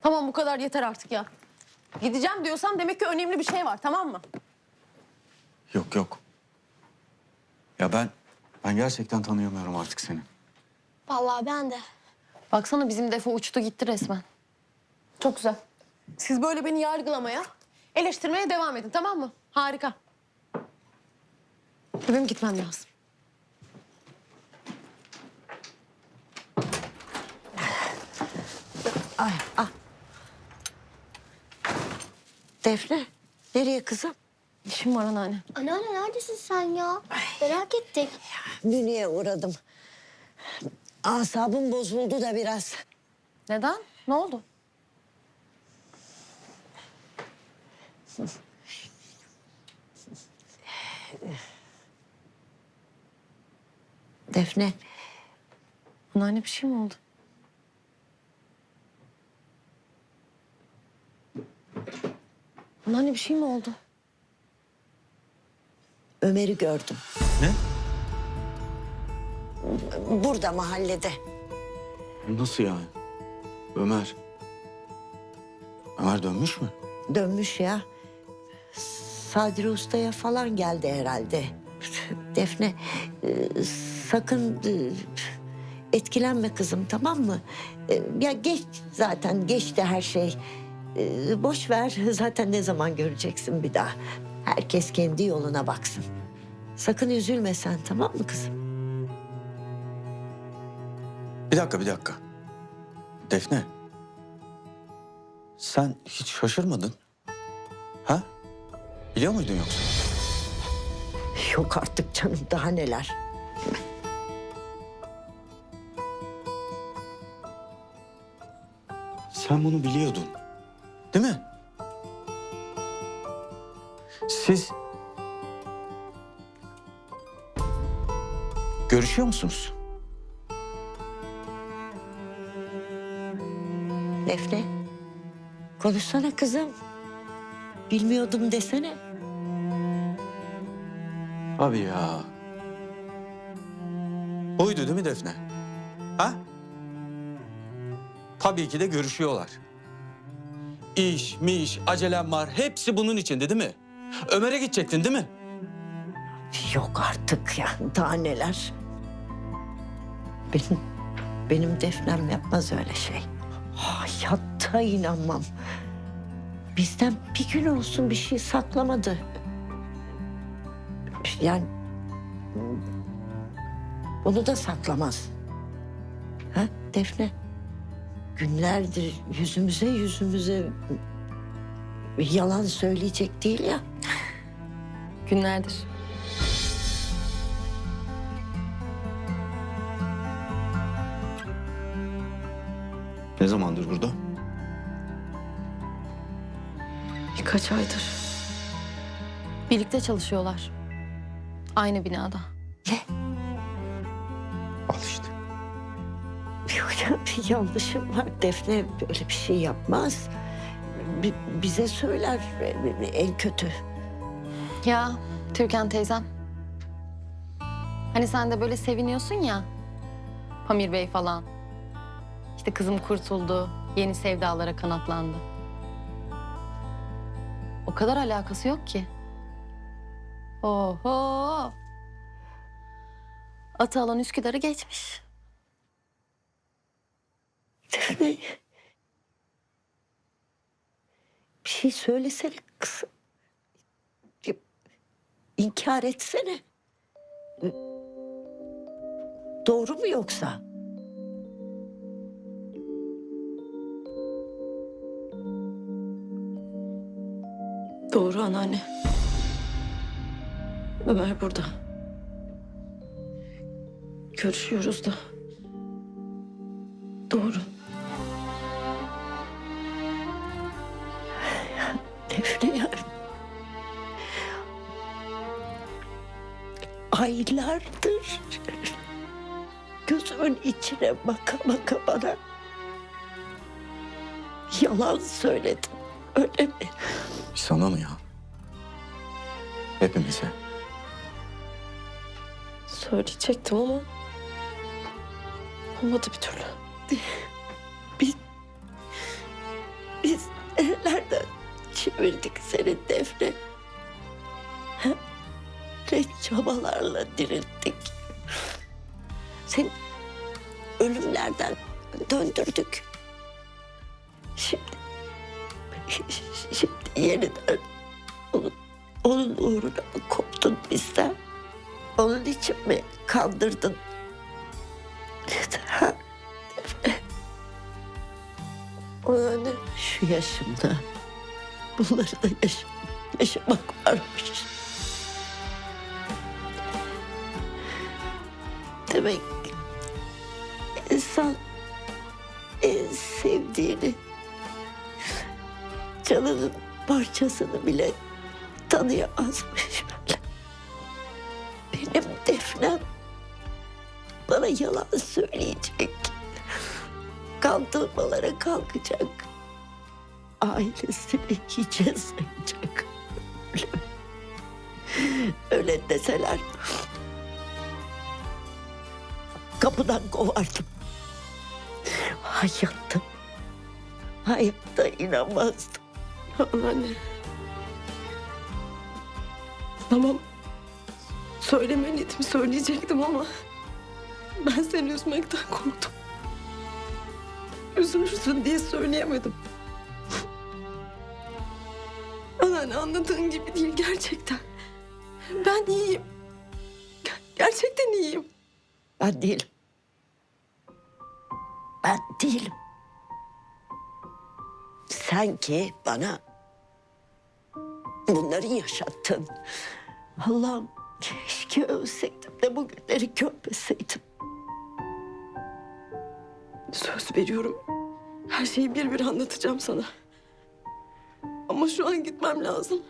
Tamam bu kadar yeter artık ya. Gideceğim diyorsam demek ki önemli bir şey var, tamam mı? Yok yok. Ya ben gerçekten tanıyamıyorum artık seni. Vallahi ben de. Baksana bizim defo uçtu gitti resmen. Çok güzel. Siz böyle beni yargılamaya, eleştirmeye devam edin, tamam mı? Harika. Benim gitmem lazım. Ay, ah. Defne, nereye kızım? İşim var anneanne. Anneanne neredesin sen ya? Merak ettik. Münih'e uğradım. Asabım bozuldu da biraz. Neden? Ne oldu? Defne, Anneanne bir şey mi oldu? Anneanne bir şey mi oldu? Ömer'i gördüm. Ne? Burada mahallede. Nasıl yani? Ömer. Ömer dönmüş mü? Dönmüş ya. Sadri Usta'ya falan geldi herhalde. Defne, sakın etkilenme kızım, tamam mı? Ya geç zaten, geçti her şey. Boş ver, zaten ne zaman göreceksin bir daha. Herkes kendi yoluna baksın. Sakın üzülme sen, tamam mı kızım? Bir dakika. Defne. Sen hiç şaşırmadın. Ha? Biliyor muydun yoksa? Yok artık canım, daha neler. Sen bunu biliyordun. Değil mi? Siz görüşüyor musunuz? Defne, konuşsana kızım. Bilmiyordum desene. Abi ya. Oydu değil mi Defne? Ha? Tabii ki de görüşüyorlar. İş, miş, acelem var. Hepsi bunun içinde değil mi? Ömer'e gidecektin değil mi? Yok artık ya, daha neler. Benim Defnem yapmaz öyle şey. Hayatta inanmam. Bizden bir gün olsun bir şey saklamadı. Yani onu da saklamaz. Ha Defne? Günlerdir yüzümüze yalan söyleyecek değil ya. Günlerdir. Ne zamandır burada? Birkaç aydır. Birlikte çalışıyorlar. Aynı binada. Al işte. Yok ya, bir yanlışım var. Defne böyle bir şey yapmaz. Bize söyler en kötü. Ya Türkan teyzem. Hani sen de böyle seviniyorsun ya. Pamir Bey falan. İşte kızım kurtuldu. Yeni sevdalara kanatlandı. O kadar alakası yok ki. Oho. Atı alan Üsküdar'ı geçmiş. Defne. Bir şey söylesene kızım. Ya, İnkar etsene. Doğru mu yoksa? Doğru anneanne. Ömer burada. Görüşüyoruz da. Doğru. Defne ya. Aylardır gözümün içine baka baka bana yalan söyledin. Öyle mi? Sana mı ya? Hepimize. Söyleyecektim ama olmadı bir türlü. Bir, çevirdik seni Defne. Ne çabalarla dirilttik. Seni ölümlerden döndürdük. Şimdi yeniden onun uğruna mı koptun bizden? Onun için mi kandırdın? Ha? Anneanne. Şu yaşımda bunları da yaşamak varmış. Demek insan en sevdiğini, canının parçasını bile tanıyamazmış. Benim Defnem bana yalan söyleyecek. Kandırmalara kalkacak. Ailesini hiçe sayacak. Öyle deseler kapıdan kovardım. Hayatta inanmazdım. Anneanne. Tamam. Söylemeliydim, söyleyecektim ama ben seni üzmekten korktum. Üzülürsün diye söyleyemedim. Anneanne, anladığın gibi değil gerçekten. Ben iyiyim. Gerçekten iyiyim. Ben değilim. Ben değilim. Sen ki bana bunları yaşattın. Allah'ım keşke ölseydim de bu günleri görmeseydim. Söz veriyorum. Her şeyi bir bir anlatacağım sana. Ama şu an gitmem lazım.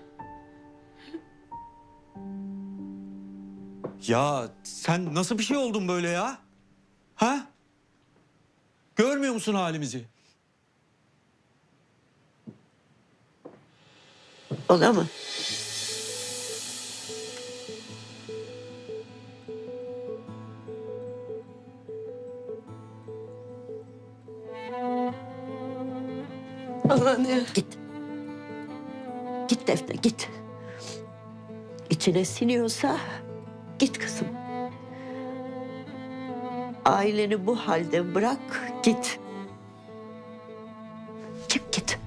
Ya sen nasıl bir şey oldun böyle ya? Ha? Görmüyor musun halimizi? Ona mı? Anneanne. Git. Git Defne git. İçine siniyorsa git kızım. Aileni bu halde bırak git. Çık git.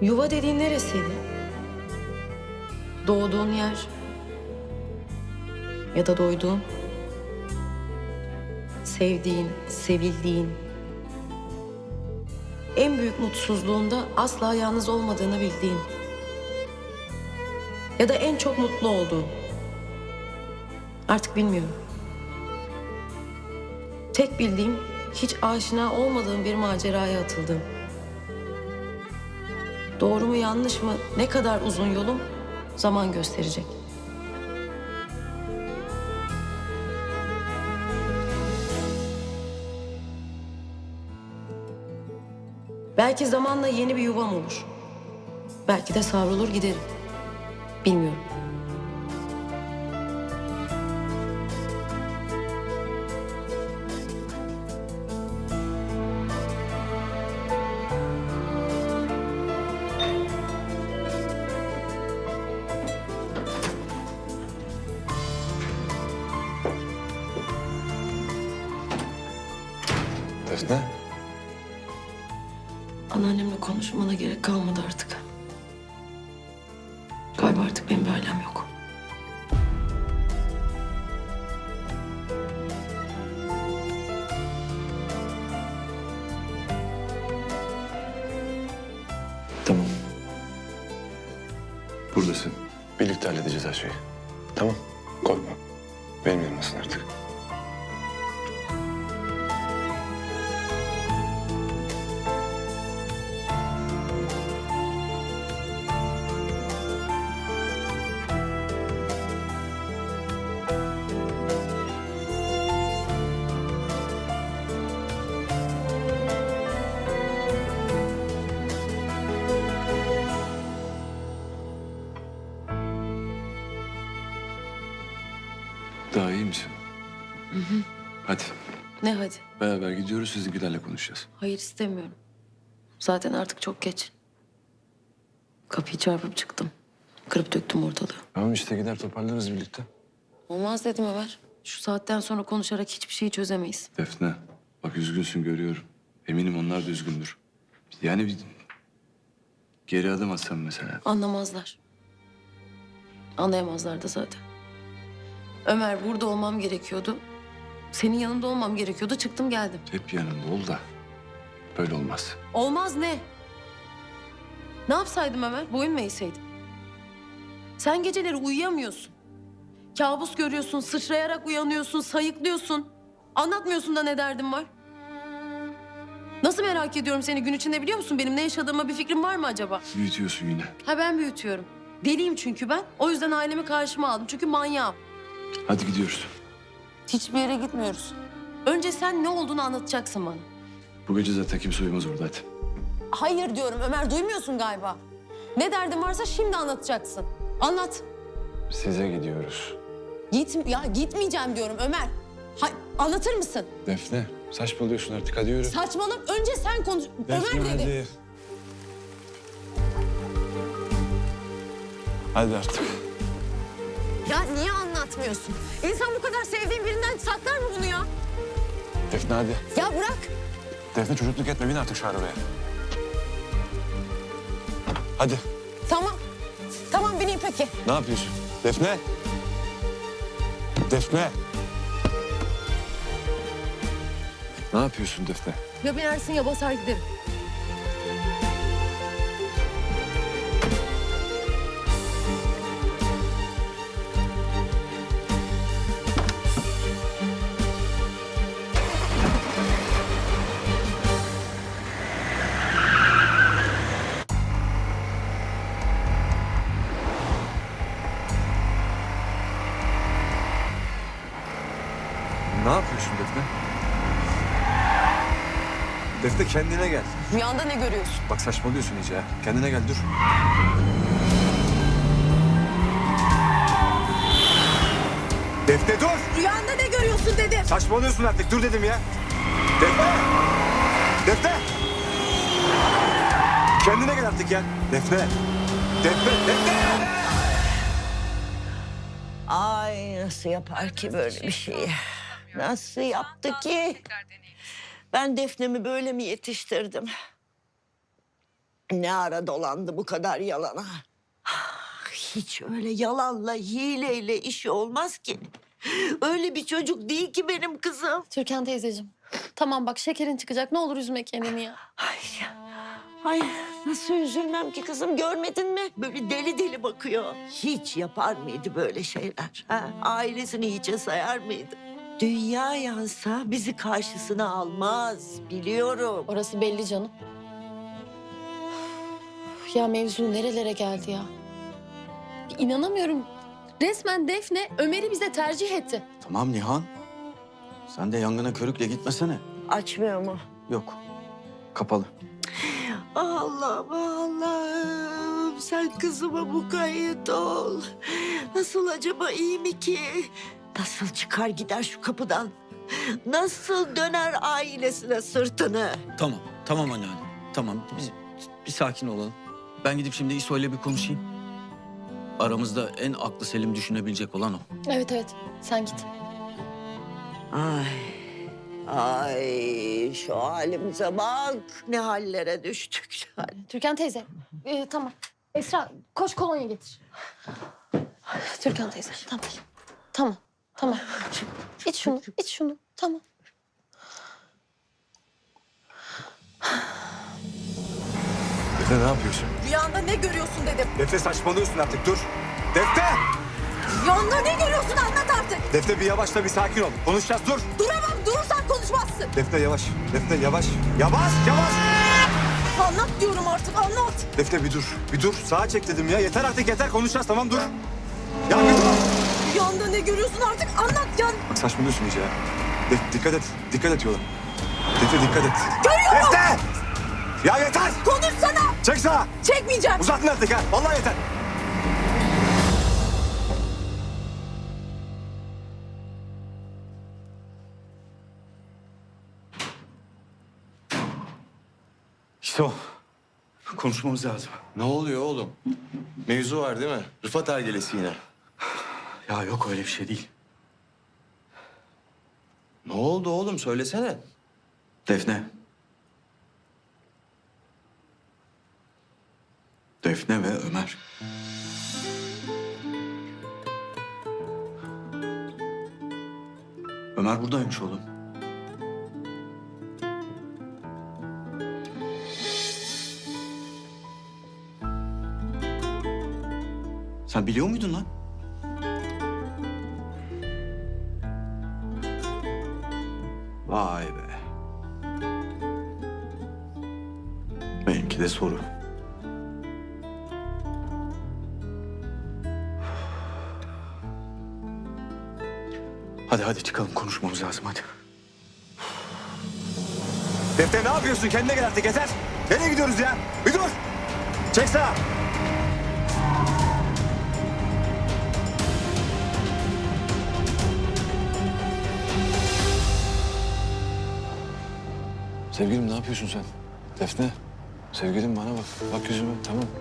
Yuva dediğin neresiydi? Doğduğun yer ya da doyduğun, sevdiğin, sevildiğin, en büyük mutsuzluğunda asla yalnız olmadığını bildiğin ya da en çok mutlu olduğun. Artık bilmiyorum. Tek bildiğim hiç aşina olmadığım bir maceraya atıldım. Doğru mu yanlış mı, ne kadar uzun yolum zaman gösterecek. Belki zamanla yeni bir yuvam olur. Belki de savrulur giderim. Bilmiyorum. Defne. Anneannemle konuşmana gerek kalmadı artık. Galiba artık benim bir ailem yok. Buradasın. Birlikte halledeceğiz her şeyi. Tamam. Korkma. Benim yanımdasın artık. Daha iyi misin? Hadi. Ne hadi? Beraber gidiyoruz, sizinkilerle konuşacağız. Hayır istemiyorum. Zaten artık çok geç. Kapıyı çarpıp çıktım. Kırıp döktüm ortalığı. Tamam işte gider toparlarız birlikte. Olmaz dedim Ömer. Şu saatten sonra konuşarak hiçbir şeyi çözemeyiz. Defne, bak üzgünsün görüyorum. Eminim onlar da üzgündür. Yani bir geri adım atsan mesela. Anlamazlar. Anlayamazlar da zaten. Ömer burada olmam gerekiyordu. Senin yanında olmam gerekiyordu. Çıktım geldim. Hep yanında ol da böyle olmaz. Olmaz ne? Ne yapsaydım Ömer? Boyun mu eğseydim? Sen geceleri uyuyamıyorsun. Kabus görüyorsun, sıçrayarak uyanıyorsun, sayıklıyorsun. Anlatmıyorsun da ne derdin var? Nasıl merak ediyorum seni gün içinde biliyor musun? Benim ne yaşadığıma bir fikrin var mı acaba? Büyütüyorsun yine. Ha ben büyütüyorum. Deliyim çünkü ben. O yüzden ailemi karşıma aldım. Çünkü manyağım. Hadi gidiyoruz. Hiçbir yere gitmiyoruz. Önce sen ne olduğunu anlatacaksın bana. Bu gece zaten kimse uyumaz orada hadi. Hayır diyorum Ömer, duymuyorsun galiba. Ne derdin varsa şimdi anlatacaksın. Anlat. Size gidiyoruz. Gitmeyeceğim diyorum Ömer. Anlatır mısın? Defne, saçmalıyorsun artık hadi yürü. Saçmalama. Önce sen konuş. Ömer dedi. Hadi artık. Ya niye anlatmıyorsun? İnsan bu kadar sevdiğin birinden saklar mı bunu ya? Defne hadi. Ya bırak. Defne çocukluk etme bin artık şu arabaya. Hadi. Tamam. Tamam bineyim peki. Ne yapıyorsun? Defne. Defne. Ne yapıyorsun Defne? Ya binersin ya basar giderim. Ne yapıyorsun Defne? Defne kendine gel. Rüyanda ne görüyorsun? Bak saçmalıyorsun iyice ha. Kendine gel dur. Defne dur! Rüyanda ne görüyorsun dedim. Saçmalıyorsun artık dur dedim ya. Defne! Defne! Kendine gel artık ya. Defne! Defne! Defne! Ay nasıl yapar ki böyle bir şeyi? Nasıl yaptı ki? Ben Defne'mi böyle mi yetiştirdim? Ne ara dolandı bu kadar yalana? Hiç öyle yalanla, hileyle işi olmaz ki. Öyle bir çocuk değil ki benim kızım. Türkan teyzeciğim. Tamam bak şekerin çıkacak. Ne olur üzme kendini ya. Ay nasıl üzülmem ki kızım görmedin mi? Böyle deli deli bakıyor. Hiç yapar mıydı böyle şeyler? Ha? Ailesini hiçe sayar mıydı? Dünya yansa bizi karşısına almaz biliyorum. Orası belli canım. Ya mevzu nerelere geldi ya? İnanamıyorum. Resmen Defne Ömer'i bize tercih etti. Tamam Nihan. Sen de yangına körükle gitmesene. Açmıyor mu? Yok. Kapalı. Allah'ım Allah'ım sen kızıma mukayyet ol. Nasıl acaba iyi mi ki? Nasıl çıkar gider şu kapıdan? Nasıl döner ailesine sırtını? Tamam. Tamam anneanne. Tamam. Biz bir sakin olalım. Ben gidip şimdi İso'yla bir konuşayım. Aramızda en aklı selim düşünebilecek olan o. Evet sen git. Ay, ay şu halimize bak. Ne hallere düştük. Türkan teyze. Tamam. Esra koş kolonya getir. Türkan teyze tamam. Tamam. İç şunu. Tamam. Defne ne yapıyorsun? Rüyanda ne görüyorsun dedim. Defne saçmalıyorsun artık dur. Defne! Rüyanda ne görüyorsun anlat artık. Defne bir yavaşla bir sakin ol. Konuşacağız dur. Duramam, durursan konuşmazsın. Defne yavaş. Defne yavaş. Yavaş yavaş. Anlat diyorum artık, anlat. Defne bir dur. Bir dur. Sağa çek dedim ya. Yeter artık yeter. Konuşacağız tamam dur. Ya bir dur. Rüyanda ne görüyorsun artık anlat ya. Bak saçmalıyorsun iyice ya. Dikkat et. Dikkat et yola. Defne dikkat et. Görüyorum. Defne! Ya yeter. Konuşsana. Çek sağa. Çekmeyeceğim. Uzatma artık ha. Vallahi yeter. İşte o. Konuşmamız lazım. Ne oluyor oğlum? Mevzu var değil mi? Rıfat ergelesi yine. Ya yok öyle bir şey değil. Ne oldu oğlum söylesene. Defne. Defne ve Ömer. Ömer buradaymış oğlum. Sen biliyor muydun lan? Vay be. Benimki de soru. Hadi çıkalım konuşmamız lazım hadi. Defne ne yapıyorsun? Kendine gel artık yeter. Nereye gidiyoruz ya? Bir dur. Çek sağa. Sevgilim ne yapıyorsun sen? Defne. Sevgilim bana bak. Bak yüzüme.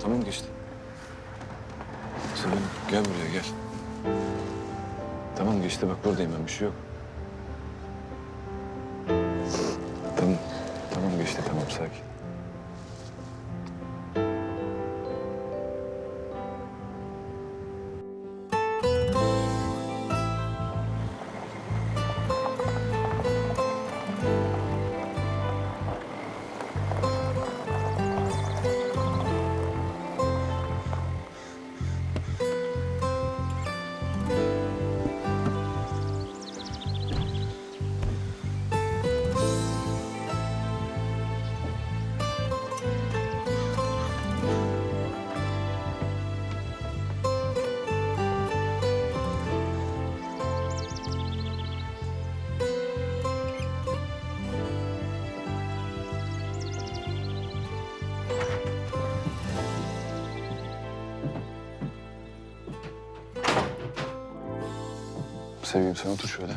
Tamam geçti. Sevgilim gel buraya gel. Tamam geçti bak buradayım ben bir şey yok. Tamam geçti tamam sakin. Sevgilim sen otur şöyle.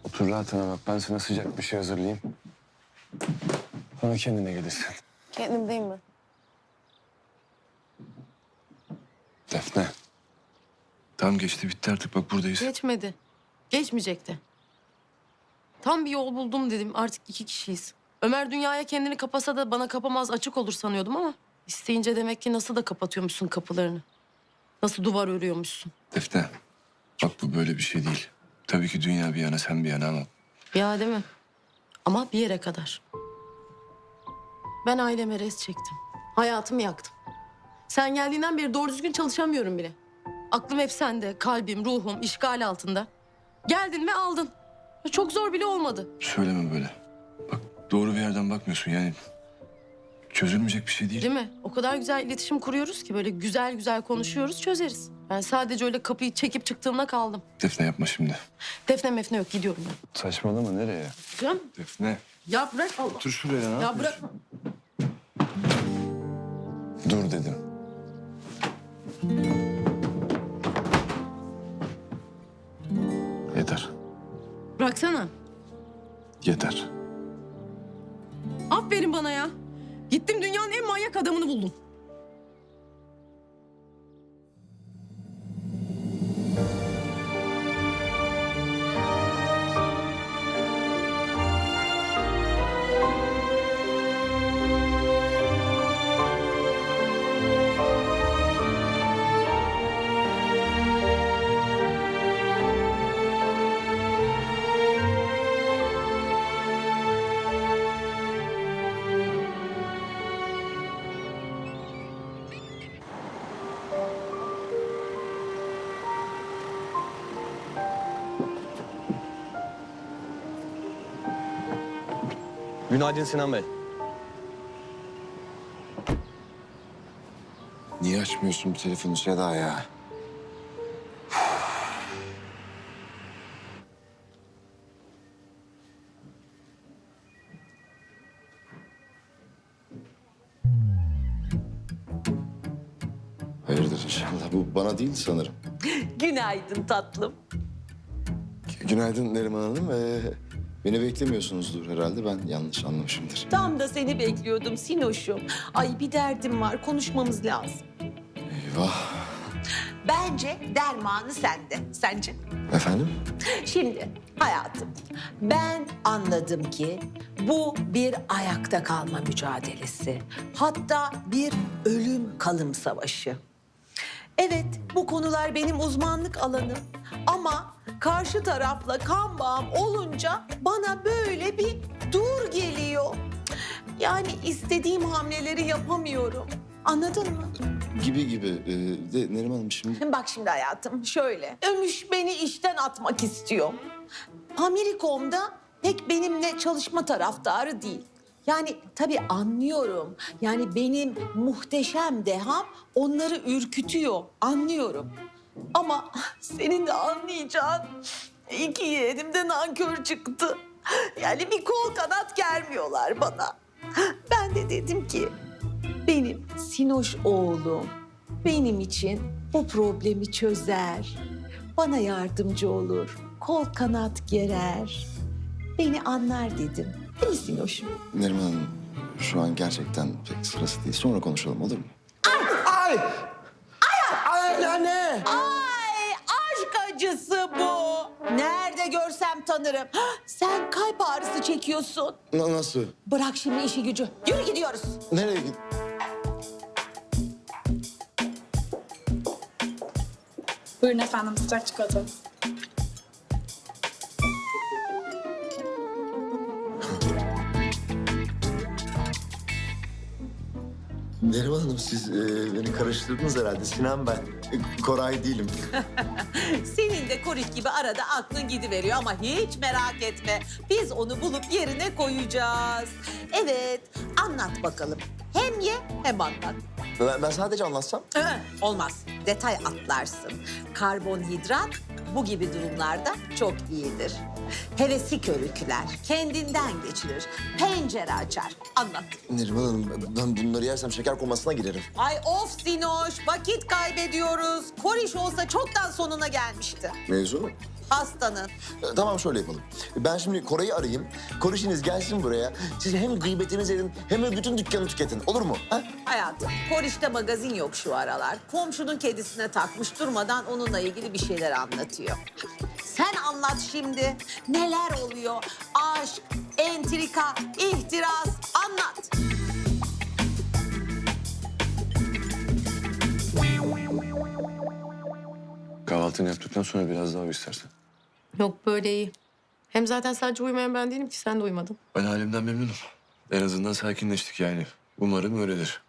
Otur rahatına bak. Ben sana sıcak bir şey hazırlayayım. Sonra kendine gelirsin. Kendimdeyim ben. Defne. Tamam geçti bitti artık bak buradayız. Geçmedi. Geçmeyecekti. Tam bir yol buldum dedim. Artık 2 kişiyiz. Ömer dünyaya kendini kapasa da bana kapamaz açık olur sanıyordum ama... ...isteyince demek ki nasıl da kapatıyormuşsun kapılarını. Nasıl duvar örüyormuşsun. Defne. Bak bu böyle bir şey değil. Tabii ki dünya bir yana sen bir yana ama... Ya değil mi? Ama bir yere kadar. Ben aileme res çektim. Hayatımı yaktım. Sen geldiğinden beri doğru düzgün çalışamıyorum bile. Aklım hep sende, kalbim, ruhum işgal altında. Geldin ve aldın. Çok zor bile olmadı. Söyleme böyle. Bak doğru bir yerden bakmıyorsun yani. Çözülmeyecek bir şey değil. Değil mi? O kadar güzel iletişim kuruyoruz ki böyle güzel güzel konuşuyoruz, çözeriz. Ben sadece öyle kapıyı çekip çıktığımda kaldım. Defne yapma şimdi. Defne mefne yok, gidiyorum ben. Saçmalama nereye? Canım, Defne. ya bırak Allah. Otur şuraya ne Ya yapıyorsun? bırakma. Dur dedim. Yeter. Bıraksana. Yeter. Aferin bana ya. Gittim dünyanın en manyak adamını buldum. Günaydın Sinan Bey. Niye açmıyorsun bu telefonu Seda ya? Hayırdır inşallah. Bu bana değil sanırım. Günaydın tatlım. Günaydın Neriman Hanım. Beni beklemiyorsunuzdur herhalde. Ben yanlış anlamışımdır. Tam da seni bekliyordum Sinoş'um. Ay bir derdim var, konuşmamız lazım. Eyvah. Bence dermanı sende. Sence? Efendim? Şimdi hayatım, ben anladım ki bu bir ayakta kalma mücadelesi. Hatta bir ölüm kalım savaşı. Evet, bu konular benim uzmanlık alanım. Ama karşı tarafla kan bağım olunca bana böyle bir dur geliyor. Yani istediğim hamleleri yapamıyorum. Anladın mı? Gibi. De Neriman Hanım şimdi... Bak şimdi hayatım şöyle. Ömüş beni işten atmak istiyor. Pamirikom'da pek benimle çalışma taraftarı değil. Yani tabii anlıyorum. Yani benim muhteşem deham onları ürkütüyor. Anlıyorum. Ama senin de anlayacağın iki yeğenim de nankör çıktı. Yani bir kol kanat germiyorlar bana. Ben de dedim ki benim Sinoş oğlum benim için bu problemi çözer. Bana yardımcı olur. Kol kanat gerer. Beni anlar dedim. Değil mi Sinoş'um? Neriman Hanım şu an gerçekten pek sırası değil. Sonra konuşalım olur mu? Ay aşk acısı bu. Nerede görsem tanırım. Hah, sen kalp ağrısı çekiyorsun. Nasıl? Bırak şimdi işi gücü. Yürü gidiyoruz. Nereye git? Buyurun efendim, sıcak çikolata. Neriman Hanım siz beni karıştırdınız herhalde. Sinan ben. Koray değilim. Senin de Koris gibi arada aklın gidiveriyor ama hiç merak etme. Biz onu bulup yerine koyacağız. Evet, anlat bakalım. Hem ye hem anlat. Ben sadece anlatsam. Olmaz. Detay atlarsın. Karbonhidrat bu gibi durumlarda çok iyidir. Hevesi körükler, kendinden geçirir, pencere açar. Anlat. Neriman Hanım ben bunları yersem şeker komasına girerim. Ay of Sinoş, vakit kaybediyoruz. Koriş olsa çoktan sonuna gelmişti. Mevzu? Hastanın. Tamam şöyle yapalım. Ben şimdi Koray'ı arayayım. Korişiniz gelsin buraya. Siz hem gıybetiniz edin hem de bütün dükkanı tüketin. Olur mu? Ha? Hayatım, Koriş'te magazin yok şu aralar. Komşunun kedisine takmış durmadan onunla ilgili bir şeyler anlatıyor. Sen anlat şimdi. Neler oluyor? Aşk, entrika, ihtiras anlat. Kahvaltını yaptıktan sonra biraz daha uyu istersen. Yok böyle iyi. Hem zaten sadece uyumayan ben değilim ki sen de uyumadın. Ben halimden memnunum. En azından sakinleştik yani. Umarım öyledir.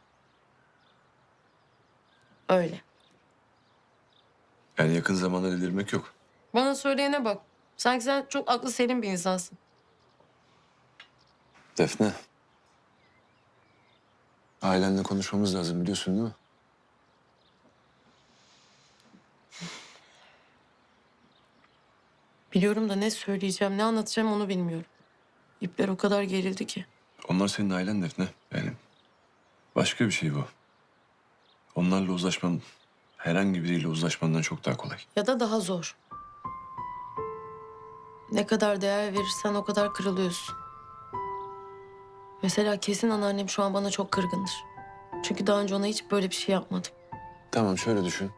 Öyle. Yani yakın zamanda delirmek yok. Bana söyleyene bak. Sanki sen çok aklı selim bir insansın. Defne. Ailenle konuşmamız lazım biliyorsun değil mi? Biliyorum da ne söyleyeceğim, ne anlatacağım onu bilmiyorum. İpler o kadar gerildi ki. Onlar senin ailen Defne. Yani başka bir şey bu. Onlarla uzlaşman herhangi biriyle uzlaşmandan çok daha kolay. Ya da daha zor. Ne kadar değer verirsen o kadar kırılıyorsun. Mesela kesin anneannem şu an bana çok kırgındır. Çünkü daha önce ona hiç böyle bir şey yapmadım. Tamam şöyle düşün.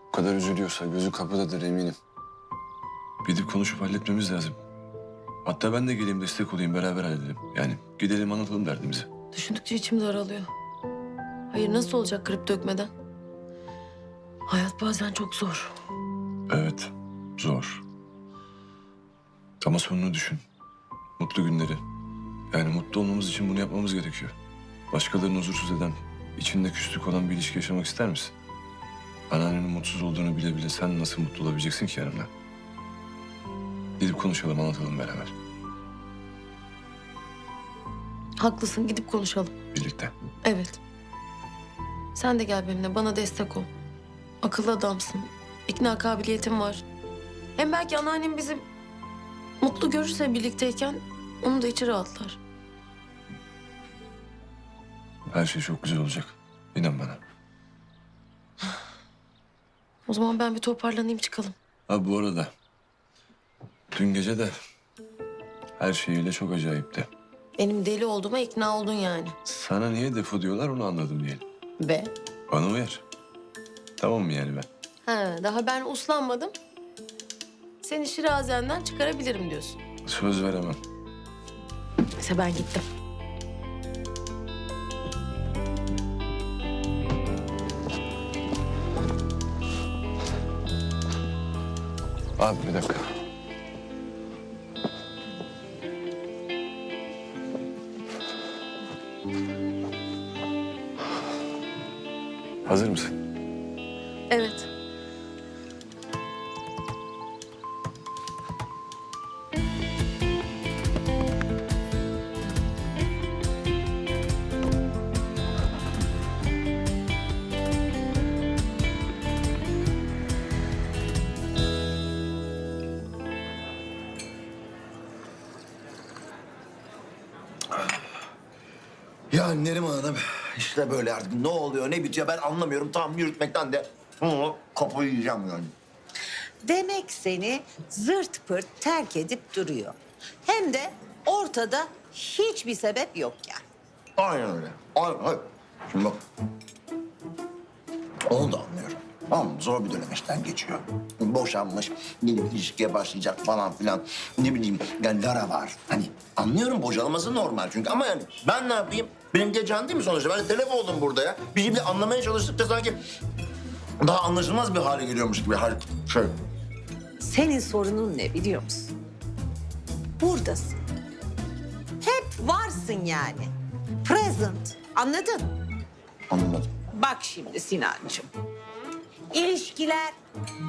O kadar üzülüyorsa gözü kapıdadır eminim. Gidip konuşup halletmemiz lazım. Hatta ben de geleyim destek olayım beraber halledelim. Yani gidelim anlatalım derdimizi. Düşündükçe içim daralıyor. Hayır nasıl olacak kırıp dökmeden? Hayat bazen çok zor. Evet zor. Ama sonunu düşün. Mutlu günleri. Yani mutlu olmamız için bunu yapmamız gerekiyor. Başkalarını huzursuz eden, içinde küslük olan bir ilişki yaşamak ister misin? Anneannenin mutsuz olduğunu bile bile sen nasıl mutlu olabileceksin ki yanımda? Gidip konuşalım, anlatalım beraber. Haklısın, gidip konuşalım. Birlikte. Evet. Sen de gel benimle, bana destek ol. Akıllı adamsın. İkna kabiliyetin var. Hem belki anneannem bizi mutlu görürse birlikteyken onu da içi rahatlar. Her şey çok güzel olacak. İnan bana. O zaman ben bir toparlanayım, çıkalım. Ha bu arada dün gece de her şeyiyle çok acayipti. Benim deli olduğuma ikna oldun yani. Sana niye defo diyorlar onu anladım diyelim. Ve? Bana uyar. Tamam mı yani ben? Ha, daha ben uslanmadım. Seni Şirazen'den çıkarabilirim diyorsun. Söz veremem. Neyse ben gittim. Abi bir dakika. Hazır mısın? Evet. Ya Neriman Hanım işte böyle artık ne oluyor ne bitiyor ben anlamıyorum. Tam yürütmekten de kafayı yiyeceğim yani. Demek seni zırt pırt terk edip duruyor. Hem de ortada hiçbir sebep yok yani. Aynen öyle. Aynen. Şimdi bak. Onu da anlıyorum. Tamam mı? Zor bir dönemeçten geçiyor. Boşanmış, yeni bir ilişkiye başlayacak falan filan. Ne bileyim, yani Lara var. Hani anlıyorum boşanması normal çünkü ama yani ben ne yapayım? Benim de can değil mi sonuçta? Ben de telef oldum burada ya. Bir gibi anlamaya çalıştık da sanki daha anlaşılmaz bir hale geliyormuş gibi. Şey. Senin sorunun ne biliyor musun? Buradasın. Hep varsın yani. Present. Anladın? Anlamadım. Bak şimdi Sinancığım. İlişkiler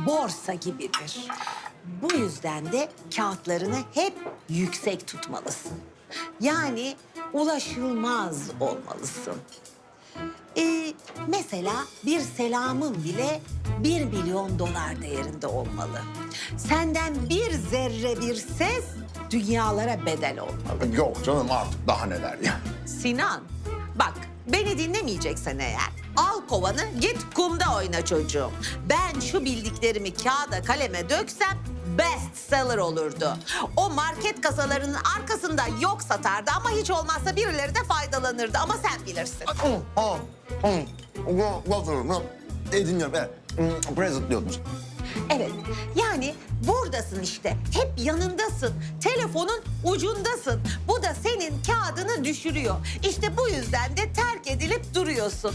borsa gibidir. Bu yüzden de kağıtlarını hep yüksek tutmalısın. Yani ulaşılmaz olmalısın. Mesela bir selamın bile 1 milyon dolar değerinde olmalı. Senden bir zerre bir ses dünyalara bedel olmalı. Yok canım artık daha neler ya. Sinan, bak beni dinlemeyeceksen eğer al kovanı git kumda oyna çocuğum. Ben şu bildiklerimi kağıda kaleme döksem bestseller olurdu. O market kasalarının arkasında yok satardı ama hiç olmazsa birileri de faydalanırdı ama sen bilirsin. Dinliyorum evet. Present diyordunuz. Evet, yani buradasın işte. Hep yanındasın. Telefonun ucundasın. Bu da senin kağıdını düşürüyor. İşte bu yüzden de terk edilip duruyorsun.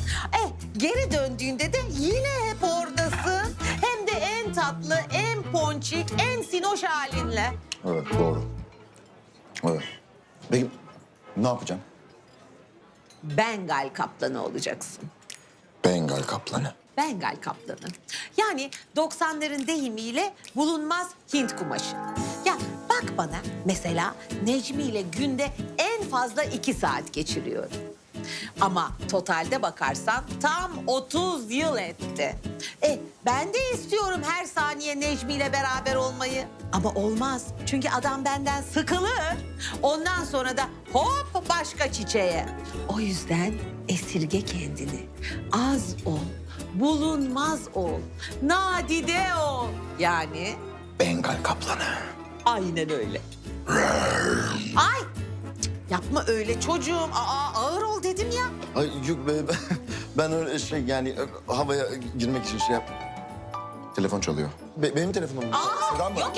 Geri döndüğünde de yine hep oradasın. Hem de en tatlı, en ponçik, en sinoş halinle. Evet doğru. Evet. Peki ne yapacağım? Bengal kaplanı olacaksın. Bengal kaplanı. Bengal kaplanı. Yani 90'ların deyimiyle bulunmaz Hint kumaşı. Ya bak bana mesela Necmi ile günde en fazla 2 saat geçiriyorum. Ama totalde bakarsan tam 30 yıl etti. Ben de istiyorum her saniye Necmi ile beraber olmayı. Ama olmaz. Çünkü adam benden sıkılır. Ondan sonra da hop başka çiçeğe. O yüzden esirge kendini. Az ol. Bulunmaz ol. Nadide ol. Yani Bengal kaplanı. aynen öyle. Ay! Cık, yapma öyle çocuğum. Ağır ol dedim ya. Ay yok ben öyle şey yani havaya girmek için şey yap. Telefon çalıyor. Benim telefonum. Sedan mı? Yok.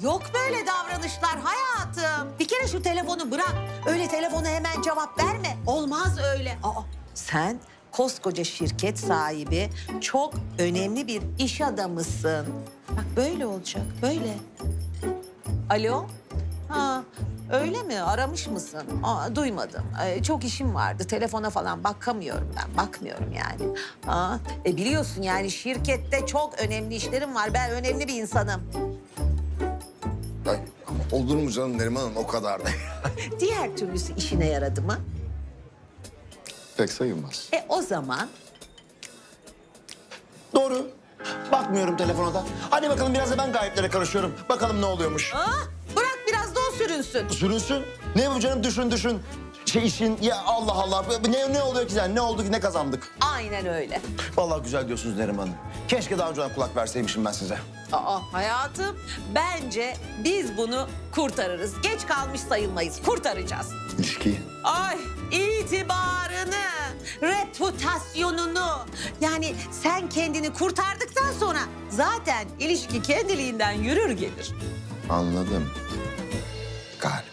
Yok böyle davranışlar hayatım. Bir kere şu telefonu bırak. Öyle telefona hemen cevap verme. Olmaz öyle. Sen koskoca şirket sahibi, çok önemli bir iş adamısın. Bak böyle olacak, böyle. Alo? Ha, öyle mi? Aramış mısın? Duymadım. Çok işim vardı. Telefona falan bakamıyorum ben. Bakmıyorum yani. Biliyorsun yani şirkette çok önemli işlerim var. Ben önemli bir insanım. Ay ama Olur mu canım Neriman Hanım, o kadar da. Diğer türlüsü işine yaradı mı? Pek sayılmaz. O zaman Doğru. Bakmıyorum telefona da. Hadi bakalım biraz da ben gayetlere karışıyorum. Bakalım ne oluyormuş. bırak biraz da o sürünsün. Sürünsün. Ne bu canım, düşün. İşin ya, Allah Allah. Ne oluyor ki sen? Ne oldu ki, ne kazandık? Aynen öyle. Vallahi güzel diyorsunuz Neriman Hanım. Keşke daha önceden kulak verseymişim ben size. Hayatım, bence biz bunu kurtarırız. Geç kalmış sayılmayız, kurtaracağız. İlişkiyi. Ay, itibarını, reputasyonunu. Yani sen kendini kurtardıktan sonra zaten ilişki kendiliğinden yürür gelir. Anladım. Galiba.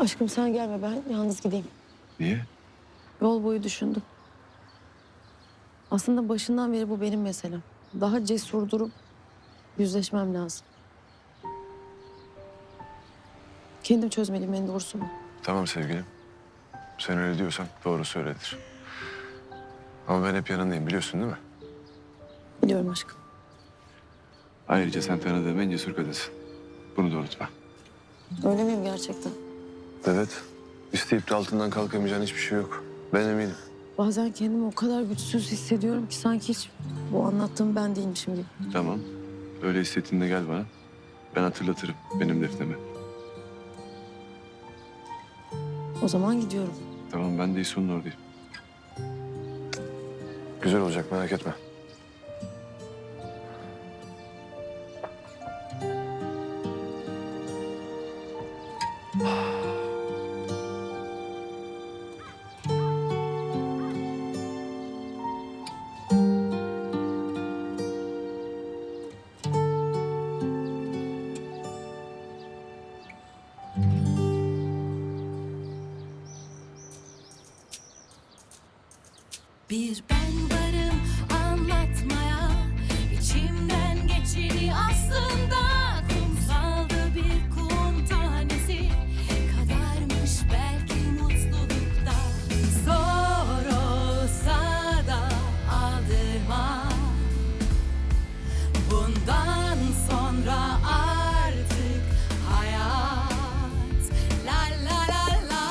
Aşkım sen gelme, ben yalnız gideyim. Niye? Yol boyu düşündüm. Aslında başından beri bu benim meselem. Daha cesur durup yüzleşmem lazım. Kendim çözmeliyim en doğrusu bu. Tamam sevgilim. Sen öyle diyorsan doğru söyledir. Ama ben hep yanındayım, biliyorsun değil mi? Biliyorum aşkım. Ayrıca sen tanıdığım en cesur kadınsın. Bunu da unutma. Öyle miyim gerçekten? Evet. İsteyip de altından kalkamayacağın hiçbir şey yok. Ben eminim. Bazen kendimi o kadar güçsüz hissediyorum ki sanki hiç bu anlattığım ben değilmişim gibi. Tamam. Öyle hissettiğinde gel bana. Ben hatırlatırım benim Defne'me. O zaman gidiyorum. Tamam, ben de İso'nun oradayım. Güzel olacak, merak etme. Bir ben varım anlatmaya, içimden geçeni aslında kumsalda bir kum tanesi kadarmış belki mutlulukta. Zor olsa da aldırma, bundan sonra artık hayat la la la la.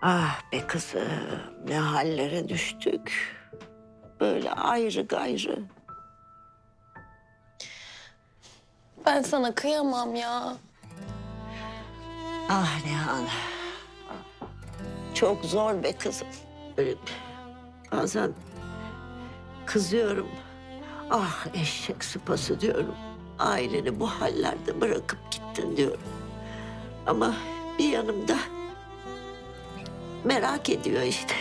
Ah be kızım, ne hallere düştük. Böyle ayrı gayrı. Ben sana kıyamam ya. Ah Nihan. Çok zor be kızım. Böyle bazen kızıyorum. Ah eşek sıpası diyorum. Aileni bu hallerde bırakıp gittin diyorum. Ama bir yanımda merak ediyor işte.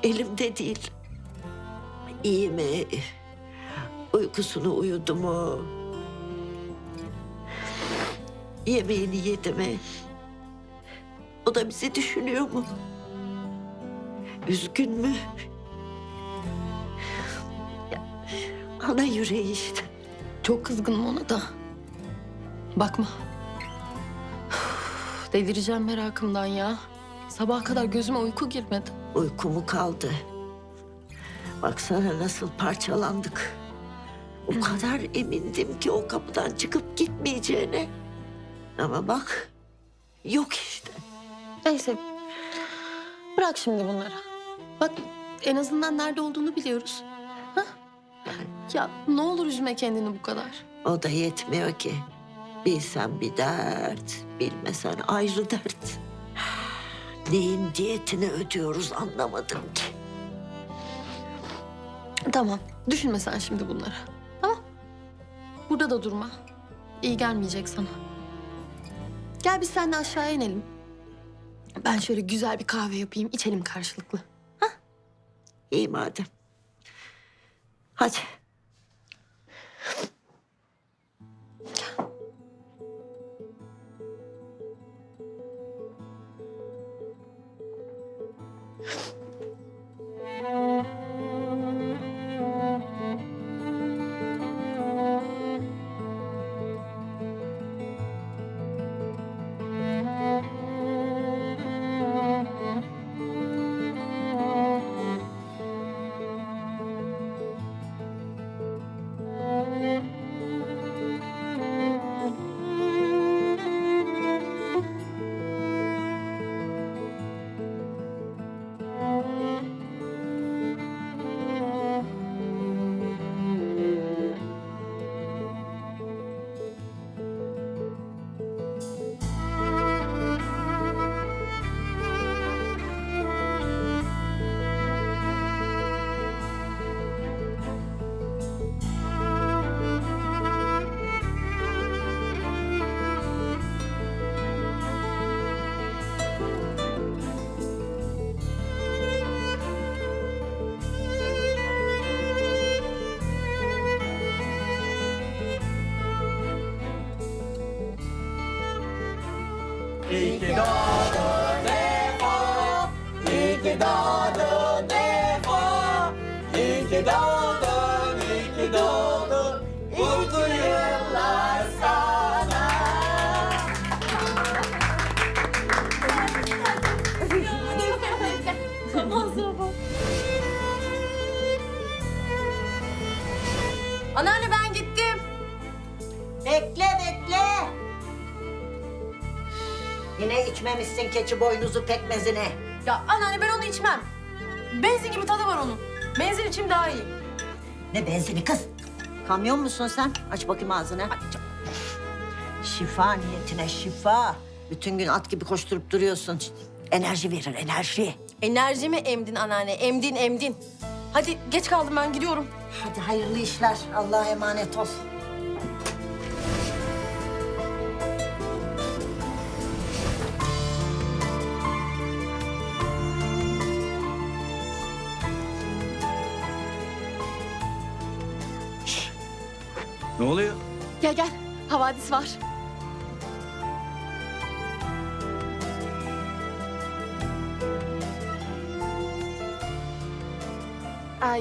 Elimde değil. İyi mi? Uykusunu uyudu mu? Yemeğini yedi mi? O da bizi düşünüyor mu? Üzgün mü? Ana yüreği işte. Çok kızgınım ona da. Bakma. Delireceğim merakımdan ya. Sabaha kadar gözüme uyku girmedi. Uykumu kaldı. Baksana nasıl parçalandık. O kadar emindim ki o kapıdan çıkıp gitmeyeceğine. Ama bak yok işte. Neyse. Bırak şimdi bunları. Bak en azından nerede olduğunu biliyoruz. Ha? Ya ne olur üzme kendini bu kadar. O da yetmiyor ki. Bilsen bir dert, bilmesen ayrı dert. Neyin diyetini ödüyoruz anlamadım ki. Tamam. Düşünme sen şimdi bunları. Tamam. Burada da durma. İyi gelmeyecek sana. Gel biz seninle aşağıya inelim. Ben şöyle güzel bir kahve yapayım, içelim karşılıklı. İyi madem. Hadi. Anneanne ben gittim. Bekle bekle. Yine içmemişsin keçi boynuzu pekmezini. Ya anneanne ben onu içmem. Benzin gibi tadı var onun. Benzin içim daha iyi. Ne benzini kız? Kamyon musun sen? Aç bakayım ağzını. Şifa niyetine şifa. Bütün gün at gibi koşturup duruyorsun. Enerji verir enerji. Enerjimi emdin anneanne. Emdin. Hadi geç kaldım ben gidiyorum. Hadi hayırlı işler. Allah'a emanet ol. Ne oluyor? Gel gel. Havadis var.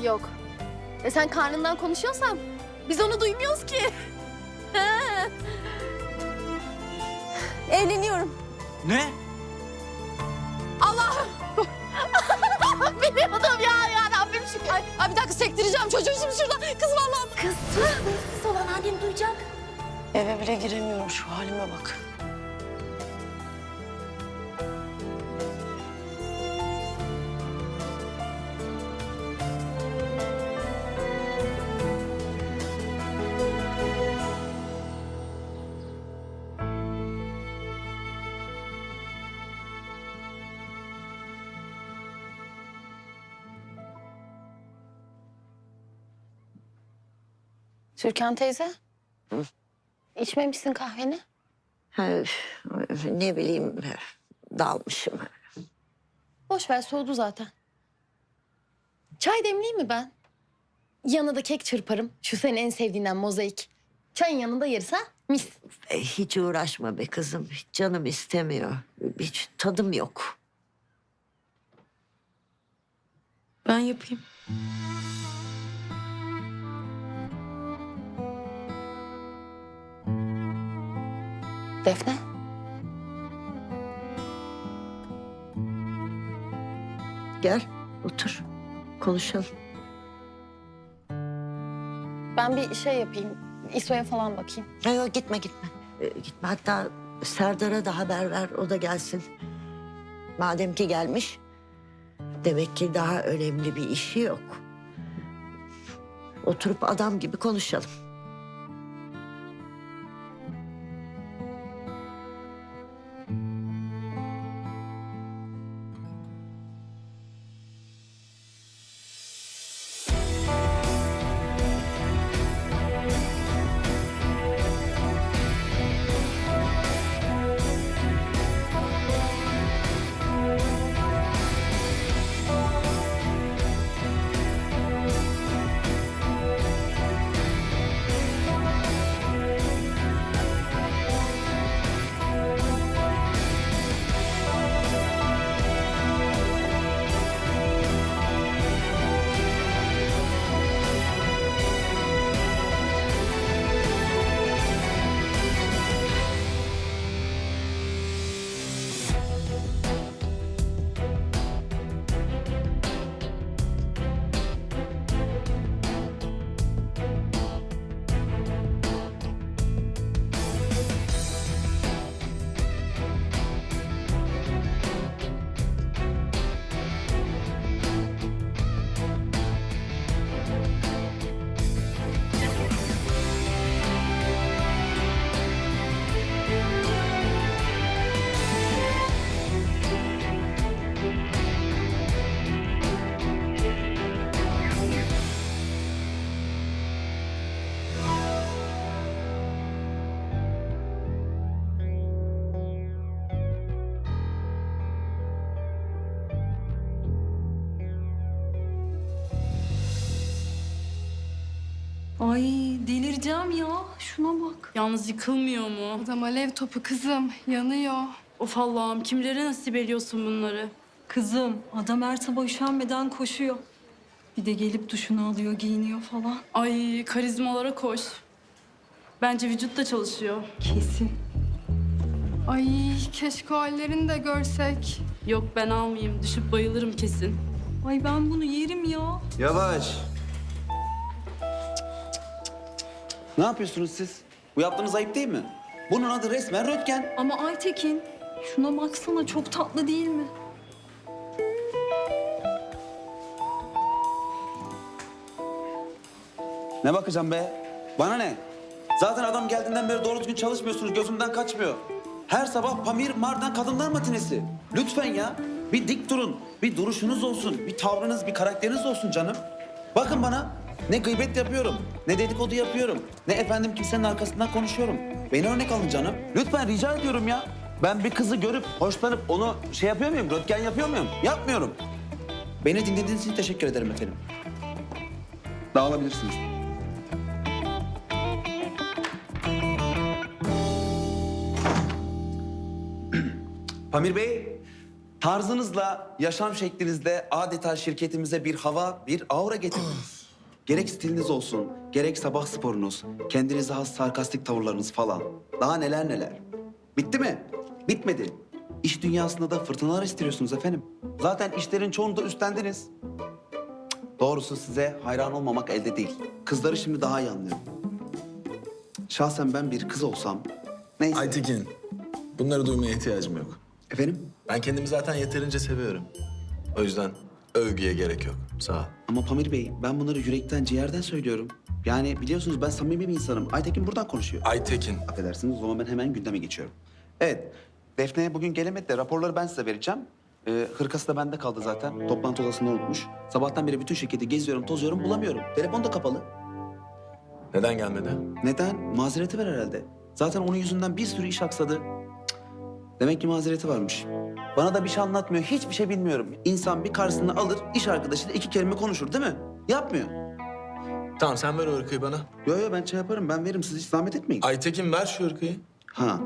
Yok. Sen karnından konuşuyorsan biz onu duymuyoruz ki. Evleniyorum. Ne? Allah'ım. Biliyordum ya Rabbim şükür. Ay bir dakika sektireceğim çocuğu şimdi şurada. Kız vallahi. Kız sus. Sessiz olan annem duyacak. Eve bile giremiyorum şu halime bak. Türkan teyze. İçmemişsin kahveni. Ha, ne bileyim dalmışım. Boş ver soğudu zaten. Çay demleyeyim mi ben? Yanına da kek çırparım. Şu senin en sevdiğinden mozaik. Çayın yanında yeriz ha? Mis. Hiç uğraşma be kızım. Hiç canım istemiyor. Hiç tadım yok. Ben yapayım. Defne? Gel otur konuşalım. Ben bir şey yapayım. İso'ya falan bakayım. Yok gitme. Gitme hatta Serdar'a da haber ver o da gelsin. Madem ki gelmiş demek ki daha önemli bir işi yok. Oturup adam gibi konuşalım. Ay delireceğim ya. Şuna bak. Yalnız yıkılmıyor mu? Adam alev topu kızım. Yanıyor. Of Allah'ım kimlere nasip ediyorsun bunları? Kızım adam her sabah üşenmeden koşuyor. Bir de gelip duşunu alıyor, giyiniyor falan. Ay karizmalara koş. Bence vücut da çalışıyor. Kesin. Ay keşke o hallerini de görsek. Yok ben almayayım. Düşüp bayılırım kesin. Ay ben bunu yerim ya. Yavaş. Ne yapıyorsunuz siz? Bu yaptığınız ayıp değil mi? Bunun adı resmen röntgen. Ama Aytekin şuna baksana çok tatlı değil mi? Ne bakacağım be? Bana ne? Zaten adam geldiğinden beri doğru düzgün çalışmıyorsunuz. Gözümden kaçmıyor. Her sabah Pamir Mardan kadınlar matinesi. Lütfen ya. Bir dik durun. Bir duruşunuz olsun. Bir tavrınız, bir karakteriniz olsun canım. Bakın bana. Ne gıybet yapıyorum, ne dedikodu yapıyorum, ne efendim kimsenin arkasından konuşuyorum. Beni örnek alın canım. Lütfen rica ediyorum ya. Ben bir kızı görüp, hoşlanıp onu şey yapıyor muyum, röntgen yapıyor muyum? Yapmıyorum. Beni dinlediğiniz için teşekkür ederim efendim. Dağılabilirsiniz. Pamir Bey, tarzınızla, yaşam şeklinizle adeta şirketimize bir hava, bir aura getirdiniz. Gerek stiliniz olsun, gerek sabah sporunuz, kendinize has sarkastik tavırlarınız falan. Daha neler neler. Bitti mi? Bitmedi. İş dünyasında da fırtınalar istiyorsunuz efendim. Zaten işlerin çoğunu da üstlendiniz. Doğrusu size hayran olmamak elde değil. Kızları şimdi daha iyi anlıyorum. Şahsen ben bir kız olsam... Neyse. Aytekin, bunları duymaya ihtiyacım yok. Efendim? Ben kendimi zaten yeterince seviyorum. O yüzden övgüye gerek yok. Sağ ol. Ama Pamir Bey, ben bunları yürekten, ciğerden söylüyorum. Yani biliyorsunuz ben samimi bir insanım. Aytekin buradan konuşuyor. Aytekin. Affedersiniz, o zaman ben hemen gündeme geçiyorum. Evet, Defne bugün gelemedi de raporları ben size vereceğim. Hırkası da bende kaldı zaten. Toplantı odasında unutmuş. Sabahtan beri bütün şirketi geziyorum, tozuyorum, bulamıyorum. Telefon da kapalı. Neden gelmedi? Neden? Mazereti var herhalde. Zaten onun yüzünden bir sürü iş aksadı. Cık. Demek ki mazereti varmış. Bana da bir şey anlatmıyor, hiçbir şey bilmiyorum. İnsan bir karşısına alır, iş arkadaşıyla 2 kelime konuşur değil mi? Yapmıyor. Tamam sen ver o hırkayı bana. Yo ben şey yaparım, ben veririm. Siz hiç zahmet etmeyin. Aytekin ver şu hırkayı. Ha.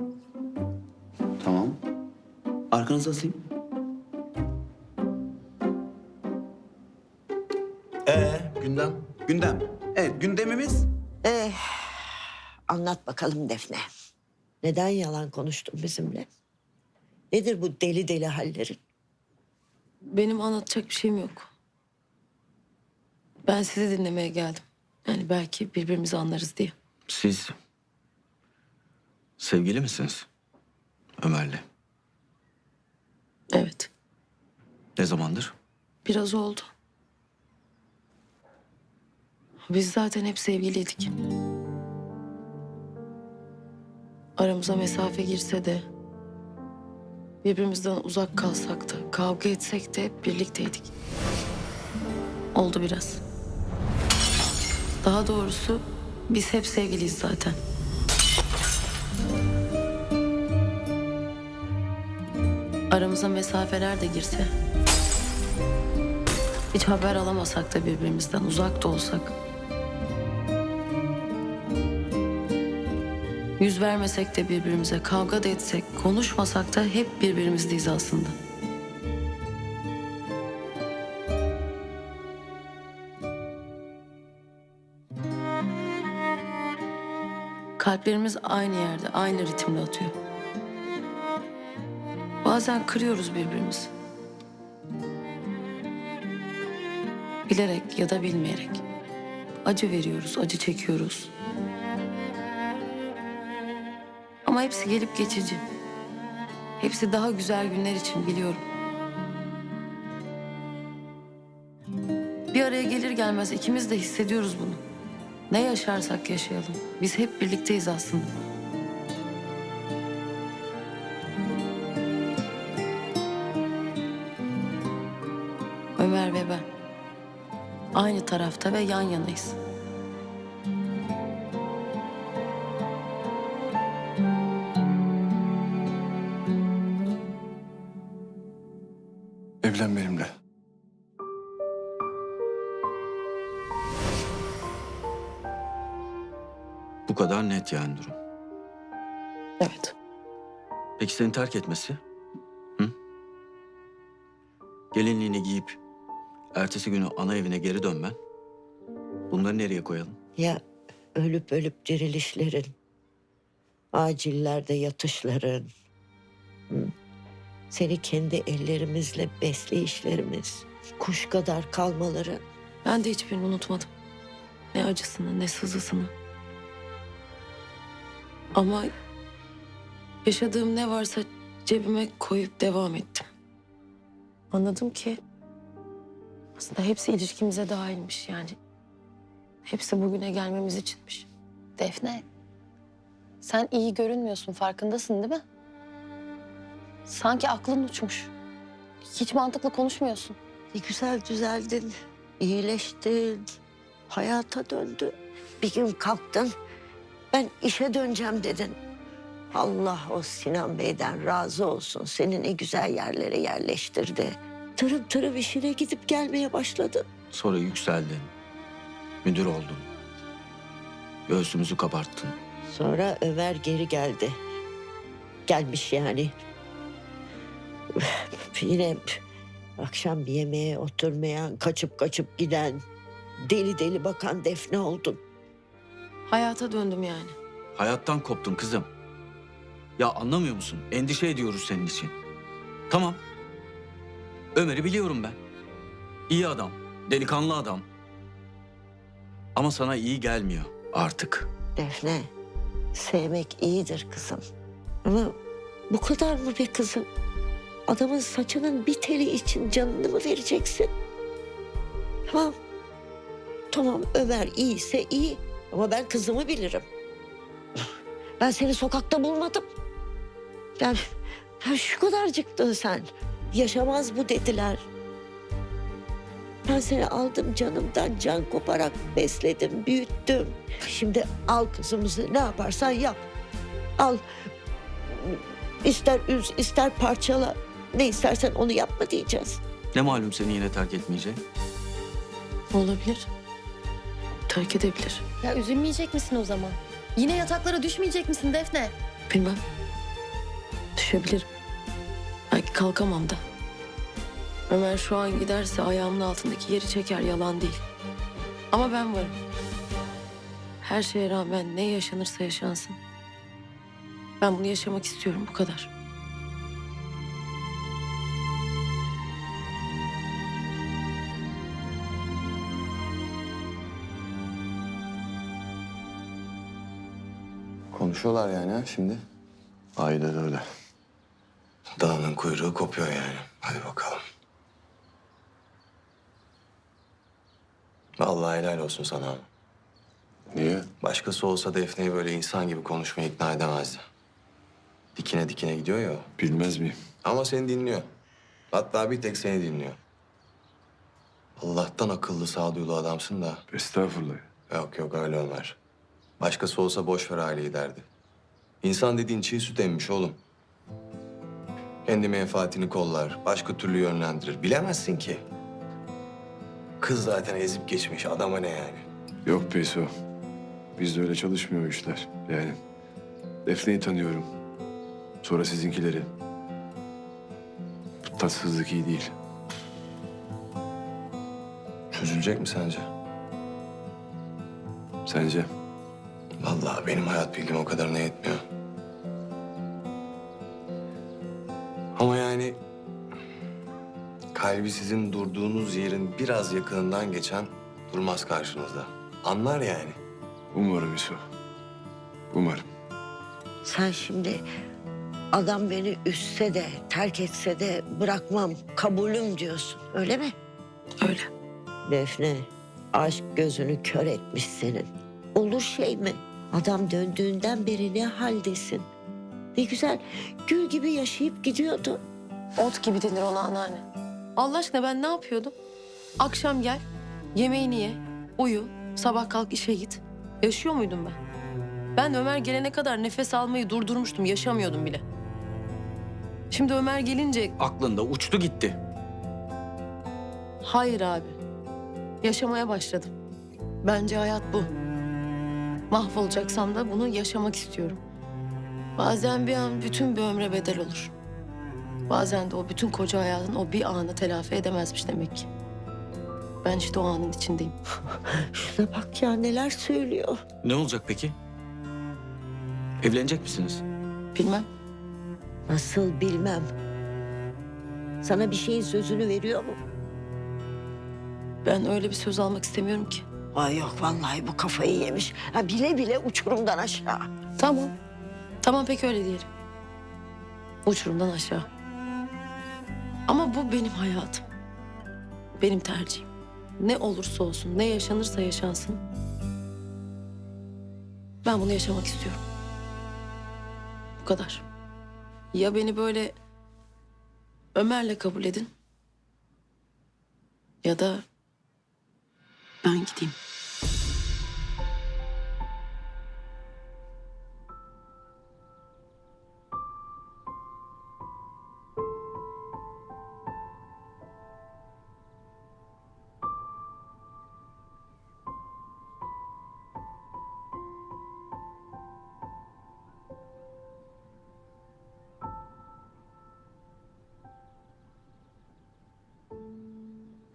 Tamam. Arkanızı asayım. Gündem. Gündem. Evet, gündemimiz... Anlat bakalım Defne. Neden yalan konuştun bizimle? Nedir bu deli deli hallerin? Benim anlatacak bir şeyim yok. Ben sizi dinlemeye geldim. Yani belki birbirimizi anlarız diye. Siz sevgili misiniz Ömer'le? Evet, Ne zamandır? biraz oldu. Biz zaten hep sevgiliydik. Aramıza mesafe girse de, birbirimizden uzak kalsak da, kavga etsek de hep birlikteydik. Oldu biraz. Daha doğrusu biz hep sevgiliyiz zaten. Aramıza mesafeler de girse, hiç haber alamasak da birbirimizden, uzak da olsak, yüz vermesek de birbirimize, kavga da etsek, konuşmasak da hep birbirimizdeyiz aslında. Kalplerimiz aynı yerde, aynı ritimde atıyor. Bazen kırıyoruz birbirimizi. Bilerek ya da bilmeyerek. Acı veriyoruz, acı çekiyoruz. Ama hepsi gelip geçici. Hepsi daha güzel günler için, biliyorum. Bir araya gelir gelmez ikimiz de hissediyoruz bunu. Ne yaşarsak yaşayalım. Biz hep birlikteyiz aslında. Ömer ve ben. Aynı tarafta ve yan yanayız. Evlen benimle. Bu kadar net yani durum. Evet. Peki seni terk etmesi? Hı? Gelinliğini giyip ertesi günü ana evine geri dönmen. Bunları nereye koyalım? Ya ölüp ölüp dirilişlerin, acillerde yatışların, seni kendi ellerimizle besleyişlerimiz, kuş kadar kalmaları. Ben de hiçbirini unutmadım. Ne acısını ne sızısını. Ama yaşadığım ne varsa cebime koyup devam ettim. Anladım ki aslında hepsi ilişkimize dahilmiş yani. Hepsi bugüne gelmemiz içinmiş. Defne, sen iyi görünmüyorsun, farkındasın değil mi? Sanki aklın uçmuş. Hiç mantıklı konuşmuyorsun. Ne güzel düzeldin, iyileştin, hayata döndün. Bir gün kalktın, ben işe döneceğim dedin. Allah o Sinan Bey'den razı olsun. Seni ne güzel yerlere yerleştirdi. Tırım tırım işine gidip gelmeye başladın. Sonra yükseldin. Müdür oldun. Göğsümüzü kabarttın. Sonra Ömer geri geldi. Gelmiş yani. Yine akşam bir yemeğe oturmayan, kaçıp kaçıp giden, deli deli bakan Defne oldun. Hayata döndüm yani. Hayattan koptun kızım. Ya anlamıyor musun? Endişe ediyoruz senin için. Tamam. Ömer'i biliyorum ben. İyi adam, delikanlı adam. Ama sana iyi gelmiyor artık. Defne, sevmek iyidir kızım. Ama bu kadar mı be kızım? Adamın saçının bir teli için canını mı vereceksin? Tamam. Tamam Ömer iyiyse iyi. Ama ben kızımı bilirim. Ben seni sokakta bulmadım. Ya şu kadarcıktın sen. Yaşamaz bu dediler. Ben seni aldım canımdan can koparak besledim, büyüttüm. Şimdi al kızımızı ne yaparsan yap. Al. İster üz, ister parçala. Ne istersen onu yapma diyeceğiz. Ne malum seni yine terk etmeyecek? Olabilir. Terk edebilir. Ya üzülmeyecek misin o zaman? Yine yataklara düşmeyecek misin Defne? Bilmem. Düşebilirim. Belki kalkamam da. Ömer şu an giderse ayağımın altındaki yeri çeker, yalan değil. Ama ben varım. Her şeye rağmen ne yaşanırsa yaşansın. Ben bunu yaşamak istiyorum, bu kadar. Konuşuyorlar yani ha şimdi. Aynen öyle. Dağının kuyruğu kopuyor yani. Hadi bakalım. Vallahi helal olsun sana ama. Niye? Başkası olsa Defne'yi böyle insan gibi konuşmaya ikna edemezdi. Dikine dikine gidiyor ya o. Bilmez miyim? Ama seni dinliyor. Hatta bir tek seni dinliyor. Allah'tan akıllı, sağduyulu adamsın da. Estağfurullah. Yok yok öyle Ömer. Başkası olsa boş ver aileyi derdi. İnsan dediğin çiğ süt emmiş oğlum. Kendi menfaatini kollar, başka türlü yönlendirir. Bilemezsin ki. Kız zaten ezip geçmiş, adama ne yani? Yok Peyso. Bizde öyle çalışmıyor o işler. Yani Defne'yi tanıyorum. Sonra sizinkileri. Bu tatsızlık iyi değil. Çözülecek mi sence? Sence? Vallahi benim hayat bilgim o kadarına yetmiyor. Ama yani kalbi sizin durduğunuz yerin biraz yakınından geçen durmaz karşınızda. Anlar yani. Umarım Yusuf. Umarım. Sen şimdi adam beni üzse de terk etse de bırakmam, kabulüm diyorsun, öyle mi? Öyle. Defne, aşk gözünü kör etmiş senin. Olur şey mi? Adam döndüğünden beri ne haldesin? Ne güzel, gül gibi yaşayıp gidiyordu. Ot gibi denir ona anneanne. Allah aşkına ben ne yapıyordum? Akşam gel, yemeğini ye, uyu, sabah kalk işe git. Yaşıyor muydum ben? Ben Ömer gelene kadar nefes almayı durdurmuştum, yaşamıyordum bile. Şimdi Ömer gelince Aklında uçtu gitti. hayır abi, yaşamaya başladım. Bence hayat bu. Mahvolacaksam da bunu yaşamak istiyorum. Bazen bir an bütün bir ömre bedel olur. Bazen de o bütün koca hayatın o bir anı telafi edemezmiş demek ki. Ben işte o anın içindeyim. Şuna bak ya, neler söylüyor. Ne olacak peki? Evlenecek misiniz? Bilmem. Nasıl bilmem. Sana bir şeyin sözünü veriyor mu? Ben öyle bir söz almak istemiyorum ki. Ay yok vallahi, bu kafayı yemiş. Ha, bile bile uçurumdan aşağı. Tamam. Tamam peki öyle diyelim. Uçurumdan aşağı. Ama bu benim hayatım. Benim tercihim. Ne olursa olsun, ne yaşanırsa yaşansın. Ben bunu yaşamak istiyorum. Bu kadar. Ya beni böyle Ömer'le kabul edin. Ya da ben gideyim.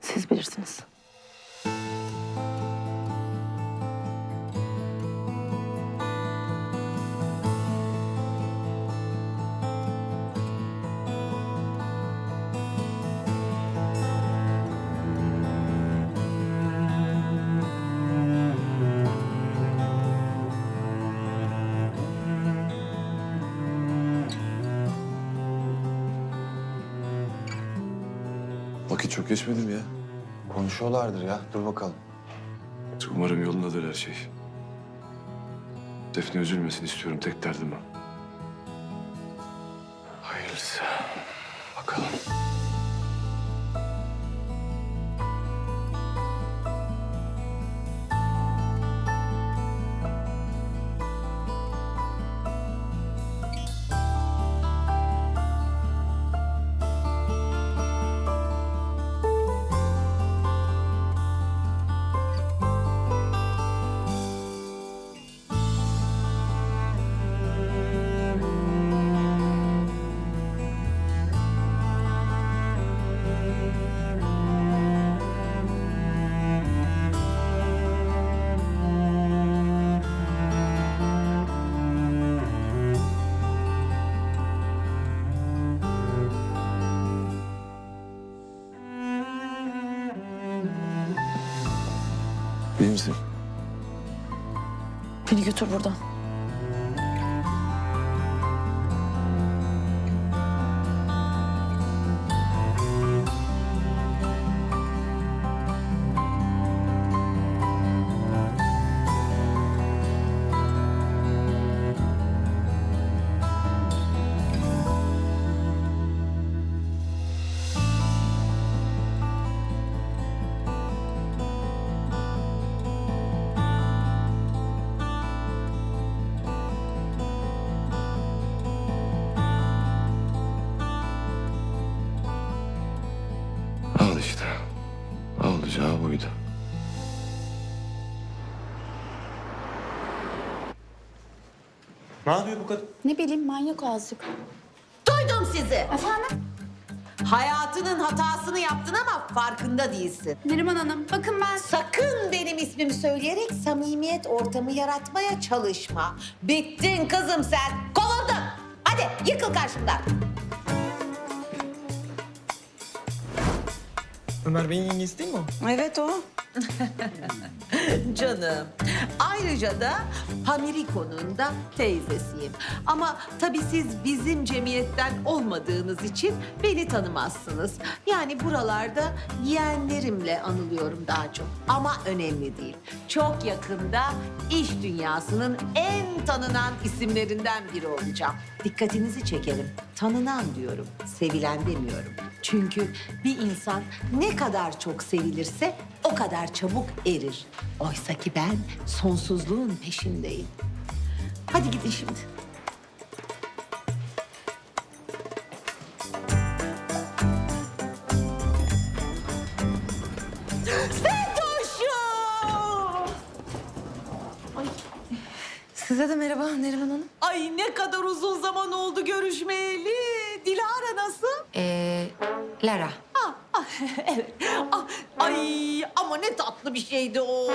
Siz bilirsiniz. Vakit çok geçmedi mi ya? Konuşuyorlardır ya. Dur bakalım. Umarım yolundadır her şey. Defne üzülmesin istiyorum, tek derdim o. Hayırlısı. Bakalım. misin? Beni götür buradan. Al işte. Olacağı buydu. Ne yapıyor bu kadın? Ne bileyim manyak azıcık. Duydum sizi. Efendim? Hayatının hatasını yaptın ama farkında değilsin. Neriman Hanım bakın ben... Sakın benim ismimi söyleyerek samimiyet ortamı yaratmaya çalışma. Bittin kızım sen. Kovuldun. Hadi yıkıl karşımdan. Ömer Bey'in yengesi değil mi o? Evet o. Canım. Ayrıca da Pamiriko'nun da teyzesiyim. Ama tabii siz bizim cemiyetten olmadığınız için beni tanımazsınız. Yani buralarda yeğenlerimle anılıyorum daha çok. Ama önemli değil. Çok yakında iş dünyasının en tanınan isimlerinden biri olacağım. Dikkatinizi çekerim. Tanınan diyorum, sevilen demiyorum. Çünkü bir insan ne kadar çok sevilirse o kadar çabuk erir. Oysa ki ben sonsuzluğun peşindeyim. Hadi gidin şimdi. Fetoş'um! Size de merhaba Neriman Hanım. Ay ne kadar uzun zaman oldu görüşmeyeli. Dilara nasıl? Lara. Evet. Ay ama ne tatlı bir şeydi o.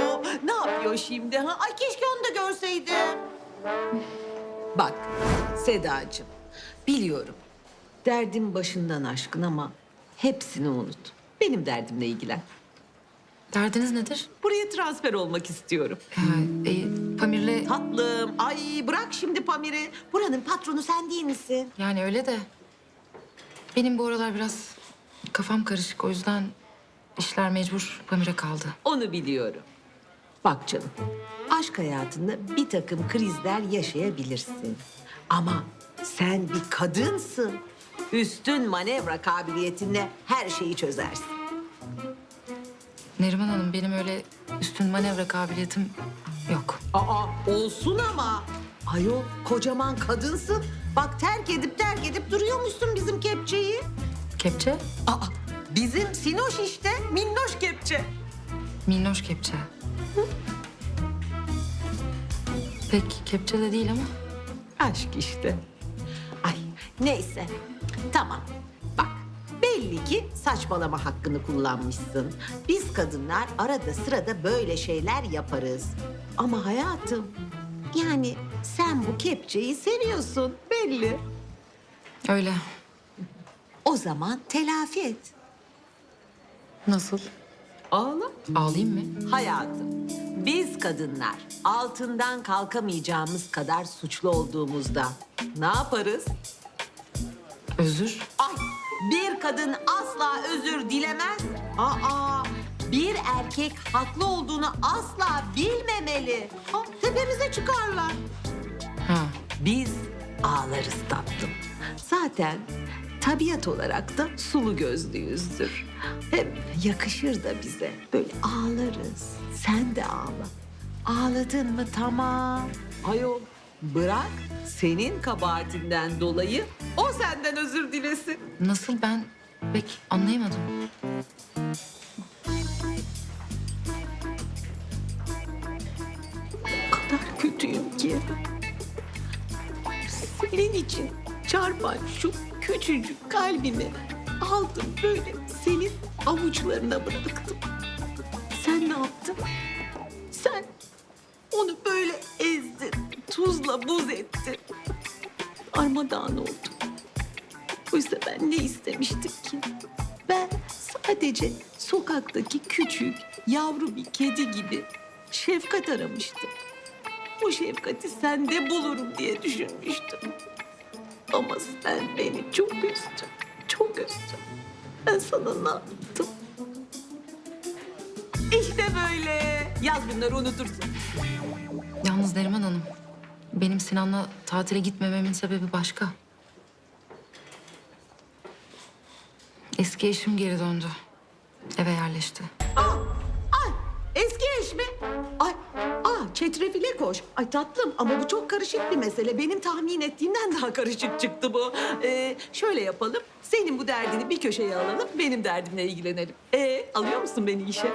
Ne yapıyor şimdi? Ha? Ay keşke onu da görseydim. Bak Sedacığım, biliyorum. Derdin başından aşkın ama hepsini unut. Benim derdimle ilgilen. Derdiniz nedir? Buraya transfer olmak istiyorum. Pamir'le... Tatlım, ay bırak şimdi Pamir'i. Buranın patronu sen değil misin? Yani öyle de... Benim bu aralar biraz kafam karışık. O yüzden işler mecbur Pamir'e kaldı. Onu biliyorum. Bak canım, aşk hayatında bir takım krizler yaşayabilirsin. Ama sen bir kadınsın. Üstün manevra kabiliyetinle her şeyi çözersin. Neriman Hanım benim öyle üstün manevra kabiliyetim yok. Aa, olsun ama. Ayol, kocaman kadınsın. Bak terk edip duruyormuşsun bizim kepçeyi. Kepçe? Aa, bizim Sinoş işte, minnoş kepçe. Minnoş kepçe. Pek kepçe de değil ama. Aşk işte. Ay neyse. Tamam. Bak belli ki saçmalama hakkını kullanmışsın. Biz kadınlar arada sırada böyle şeyler yaparız. Ama hayatım yani sen bu kepçeyi seviyorsun belli. Öyle. O zaman telafi et. Nasıl? Ağla. Ağlayayım mı? Hayatım, biz kadınlar altından kalkamayacağımız kadar suçlu olduğumuzda ne yaparız? Özür. Ay, bir kadın asla özür dilemez. Aa, bir erkek haklı olduğunu asla bilmemeli. Tepemize çıkarlar. Ha. Biz ağlarız tatlım. Zaten tabiat olarak da sulu gözlüyüzdür. Hep yakışır da bize. Böyle ağlarız. Sen de ağla. Ağladın mı tamam. Ayol bırak senin kabahatinden dolayı o senden özür dilesin. Nasıl ben pek anlayamadım. O kadar kötüyüm ki. Senin için çarpan şu küçücük kalbimi aldım böyle senin avuçlarına bıraktım. Sen ne yaptın? Sen onu böyle ezdin, tuzla buz ettin. Darmadağın oldu. Oysa ben ne istemiştim ki? Ben sadece sokaktaki küçük, yavru bir kedi gibi Şefkat aramıştım. O şefkati sende bulurum diye düşünmüştüm. Ama sen beni çok üzdün. Çok üzdün. Ben sana ne yaptım? İşte böyle. Yaz bunları unutursun. Yalnız Neriman Hanım, benim Sinan'la tatile gitmememin sebebi başka. Eski eşim geri döndü. Eve yerleşti. Eski eş mi? Çetrefile koş. Ay tatlım ama bu çok karışık bir mesele. Benim tahmin ettiğimden daha karışık çıktı bu. Şöyle yapalım. Senin bu derdini bir köşeye alalım. Benim derdimle ilgilenelim. Alıyor musun beni işe?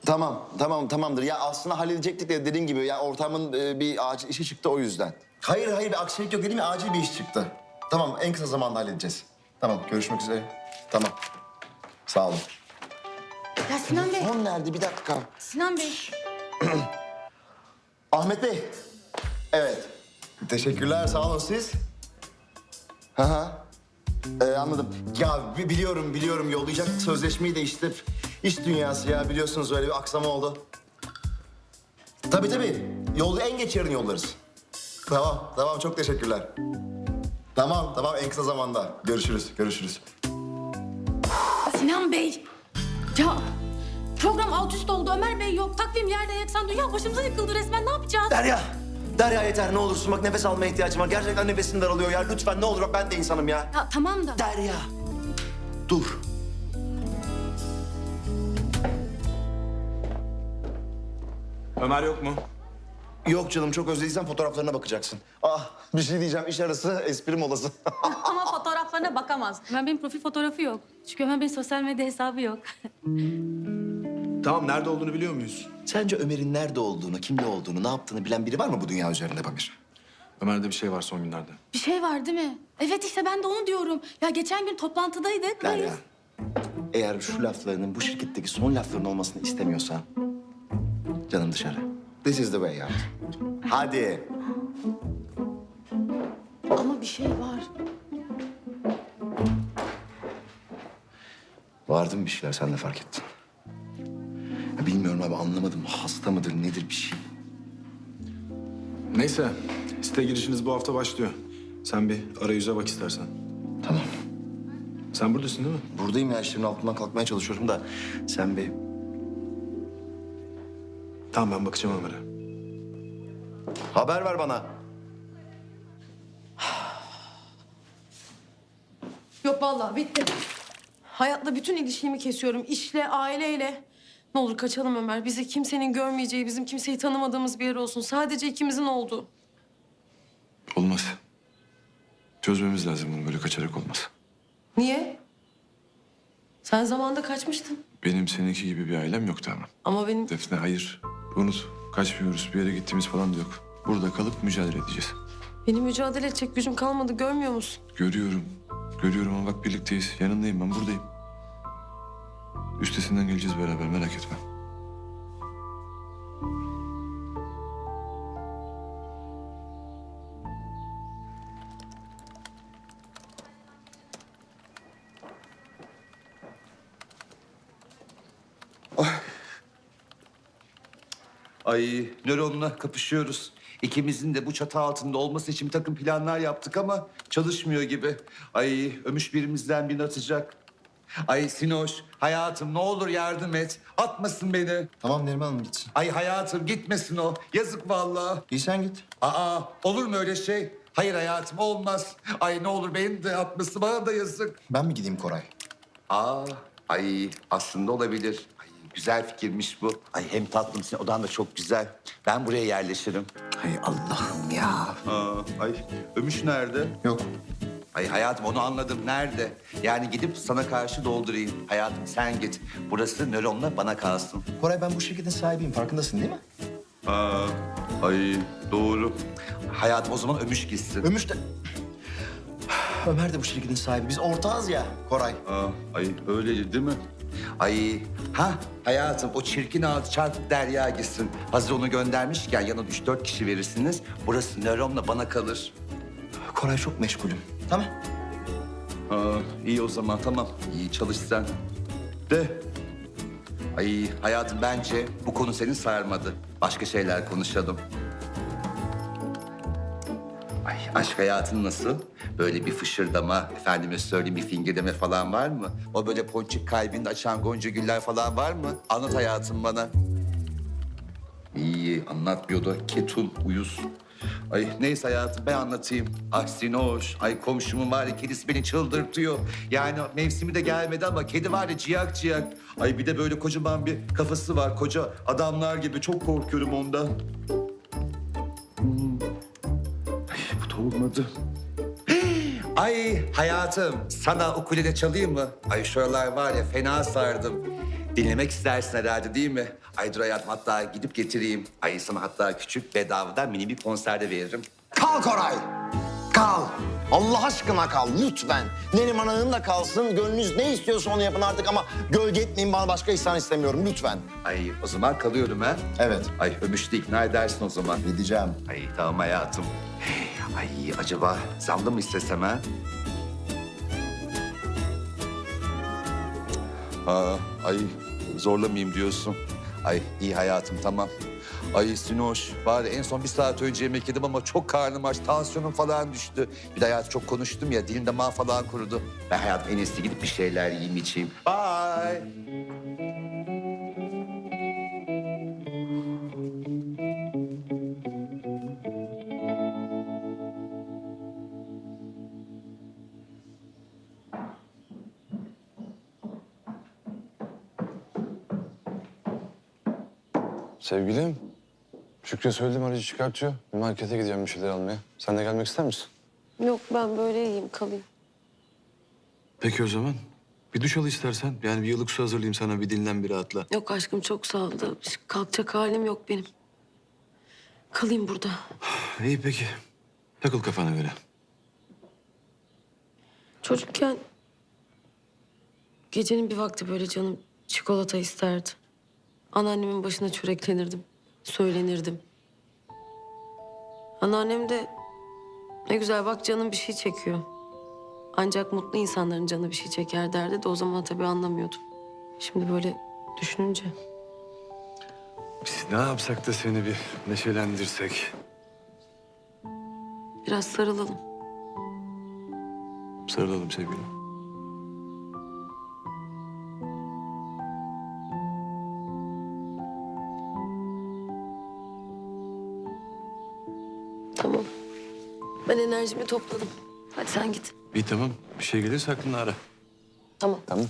Tamamdır. Ya aslında halledecektik de dediğin gibi ya ortamın bir acil işi çıktı o yüzden. Hayır bir aksilik yok dedim ya acil bir iş çıktı. Tamam en kısa zamanda halledeceğiz. Tamam görüşmek üzere. Tamam. Sağ olun. Ya Sinan Bey, Son nerede bir dakika. Sinan Bey. Ahmet Bey. Evet. Teşekkürler sağ olun siz. Anladım. Ya biliyorum yollayacak sözleşmeyi de işte iş dünyası ya biliyorsunuz öyle bir aksama oldu. Tabii. Yolu en geç yarın yollarız. Tamam çok teşekkürler. Tamam en kısa zamanda. Görüşürüz. Sinan Bey. Ya program alt üst oldu. Ömer Bey yok. Takvim yerde yeksan. Dünya başımıza yıkıldı resmen. Ne yapacağız? Derya yeter ne olursun bak nefes almaya ihtiyacım var. Gerçekten nefesim daralıyor ya. Lütfen ne olur bak ben de insanım ya. Ya tamam da. Derya. Dur. Ömer yok mu? Yok canım çok özlediysen fotoğraflarına bakacaksın. Bir şey diyeceğim iş arası espri molası. Ama fotoğraflarına bakamaz. Ömer Bey'in profil fotoğrafı yok. Çünkü Ömer Bey'in sosyal medya hesabı yok. Tamam nerede olduğunu biliyor muyuz? Sence Ömer'in nerede olduğunu, kimle olduğunu, ne yaptığını bilen biri var mı bu dünya üzerinde Pamir? Ömer'de bir şey var son günlerde. Bir şey var değil mi? Evet işte ben de onu diyorum. Ya geçen gün toplantıdaydık. Derya, eğer şu laflarının bu şirketteki son lafların olmasını istemiyorsan... ...canım dışarı. This is the way out. Hadi. Ama bir şey var. Vardı mı bir şeyler sen de fark ettin? Ya bilmiyorum abi anlamadım. Hasta mıdır nedir bir şey? Neyse site girişiniz bu hafta başlıyor. Sen bir arayüze bak istersen. Tamam. Sen buradasın değil mi? Buradayım ya işlerin altından kalkmaya çalışıyorum da sen bir... Tamam ben bakacağım Ömer'e. Haber ver bana. Yok vallahi bitti. Hayatla bütün ilişkimi kesiyorum. İşle, aileyle. Ne olur kaçalım Ömer. Bizi kimsenin görmeyeceği, bizim kimseyi tanımadığımız bir yer olsun. Sadece ikimizin olduğu. Olmaz. Çözmemiz lazım bunu böyle kaçarak olmaz. Niye? Sen zamanında kaçmıştın. Benim seninki gibi bir ailem yoktu ama. Ama benim... Defne hayır. Unut. Kaçmıyoruz. Bir yere gittiğimiz falan da yok. Burada kalıp mücadele edeceğiz. Benim mücadele edecek gücüm kalmadı. Görmüyor musun? Görüyorum. Görüyorum ama bak birlikteyiz. Yanındayım ben buradayım. Üstesinden geleceğiz beraber merak etme. Ay nöronla kapışıyoruz. İkimizin de bu çatı altında olması için bir takım planlar yaptık ama çalışmıyor gibi. Ay Ömüş birimizden birini atacak. Ay Sinoş, hayatım ne olur yardım et. Atmasın beni. Tamam Neriman Hanım gitsin. Ay hayatım gitmesin o. Yazık vallahi. İyi sen git. Olur mu öyle şey? Hayır hayatım olmaz. Ay ne olur beni de atması bana da yazık. Ben mi gideyim Koray? Ay aslında olabilir. Ay güzel fikirmiş bu. Ay hem tatlım senin odan da çok güzel. Ben buraya yerleşirim. Hay Allah'ım ya. Ay Ömüş nerede? Yok. Ay hayatım onu anladım. Nerede? Yani gidip sana karşı doldurayım. Hayatım sen git. Burası nöronla bana kalsın. Koray ben bu şirketin sahibiyim farkındasın değil mi? Ay doğru. Hayatım o zaman Ömüş gitsin. Ömüş de... Ömer de bu şirketin sahibi. Biz ortağız ya Koray. Ay öyle değil mi? Ay hayatım o çirkin ağız çarpık Derya gitsin. Hazır onu göndermişken yanına 3-4 kişi verirsiniz. Burası nöronla bana kalır. Koray çok meşgulüm. Tamam. İyi o zaman tamam. İyi çalış sen. De. Ay hayatım bence bu konu seni sarmadı. Başka şeyler konuşalım. Ay aşk hayatın nasıl? Böyle bir fışırdama, efendime söyleyeyim bir fingirleme falan var mı? O böyle ponçik kalbinde açan gonca güller falan var mı? Anlat hayatım bana. İyi anlatmıyordu. Ketum, uyuz. Ay neyse hayatım ben anlatayım. Ay Sinoş, ay komşumun var ya kedisi beni çıldırtıyor. Yani mevsimi de gelmedi ama kedi var ya ciyak ciyak. Ay bir de böyle kocaman bir kafası var. Koca adamlar gibi çok korkuyorum ondan. Ay bu da olmadı. Ay hayatım sana ukulele çalayım mı? Ay şu aralar var ya fena sardım. Dinlemek istersin herhalde değil mi? Ay dur hayatım hatta gidip getireyim. Ay sana hatta küçük bedavadan mini bir konserde veririm. Kal Koray. Kal. Allah aşkına kal lütfen. Neriman Hanım da kalsın. Gönlünüz ne istiyorsa onu yapın artık ama gölge etmeyin bana başka ihsan istemiyorum lütfen. Ay o zaman kalıyorum ha. Evet. Ay ömüşte ikna edersin o zaman. Gideceğim. Ay tamam hayatım. Ay acaba zamda mı istesem ha? Ay zorlamayayım diyorsun. Ay iyi hayatım tamam. Ay Sinoş var ya, en son 1 saat önce yemek yedim ama çok karnım aç. Tansiyonum falan düştü. Bir de hayatım çok konuştum ya dilim damağım falan kurudu. Ben hayatım en iyisi gidip bir şeyler yiyeyim içeyim. Bye. Sevgilim, Şükrü'ye söyledim aracı çıkartıyor. Bir markete gideceğim bir şeyler almaya. Sen de gelmek ister misin? Yok ben böyle iyiyim kalayım. Peki o zaman. Bir duş al istersen. Yani bir yıllık su hazırlayayım sana, bir dinlen, bir rahatla. Yok aşkım çok sağ ol da kalkacak halim yok benim. Kalayım burada. İyi peki. Takıl kafana göre. Çocukken gecenin bir vakti böyle canım çikolata isterdi. Anneannemin başına çöreklenirdim, söylenirdim. Anneannem de ne güzel bak canım bir şey çekiyor. Ancak mutlu insanların canı bir şey çeker derdi de o zaman tabii anlamıyordum. Şimdi böyle düşününce. Biz ne yapsak da seni bir neşelendirsek? Biraz sarılalım. Sarılalım sevgilim. Tamam. Ben enerjimi topladım. Hadi sen git. İyi tamam. Bir şey gelirse aklını ara. Tamam. Tamam.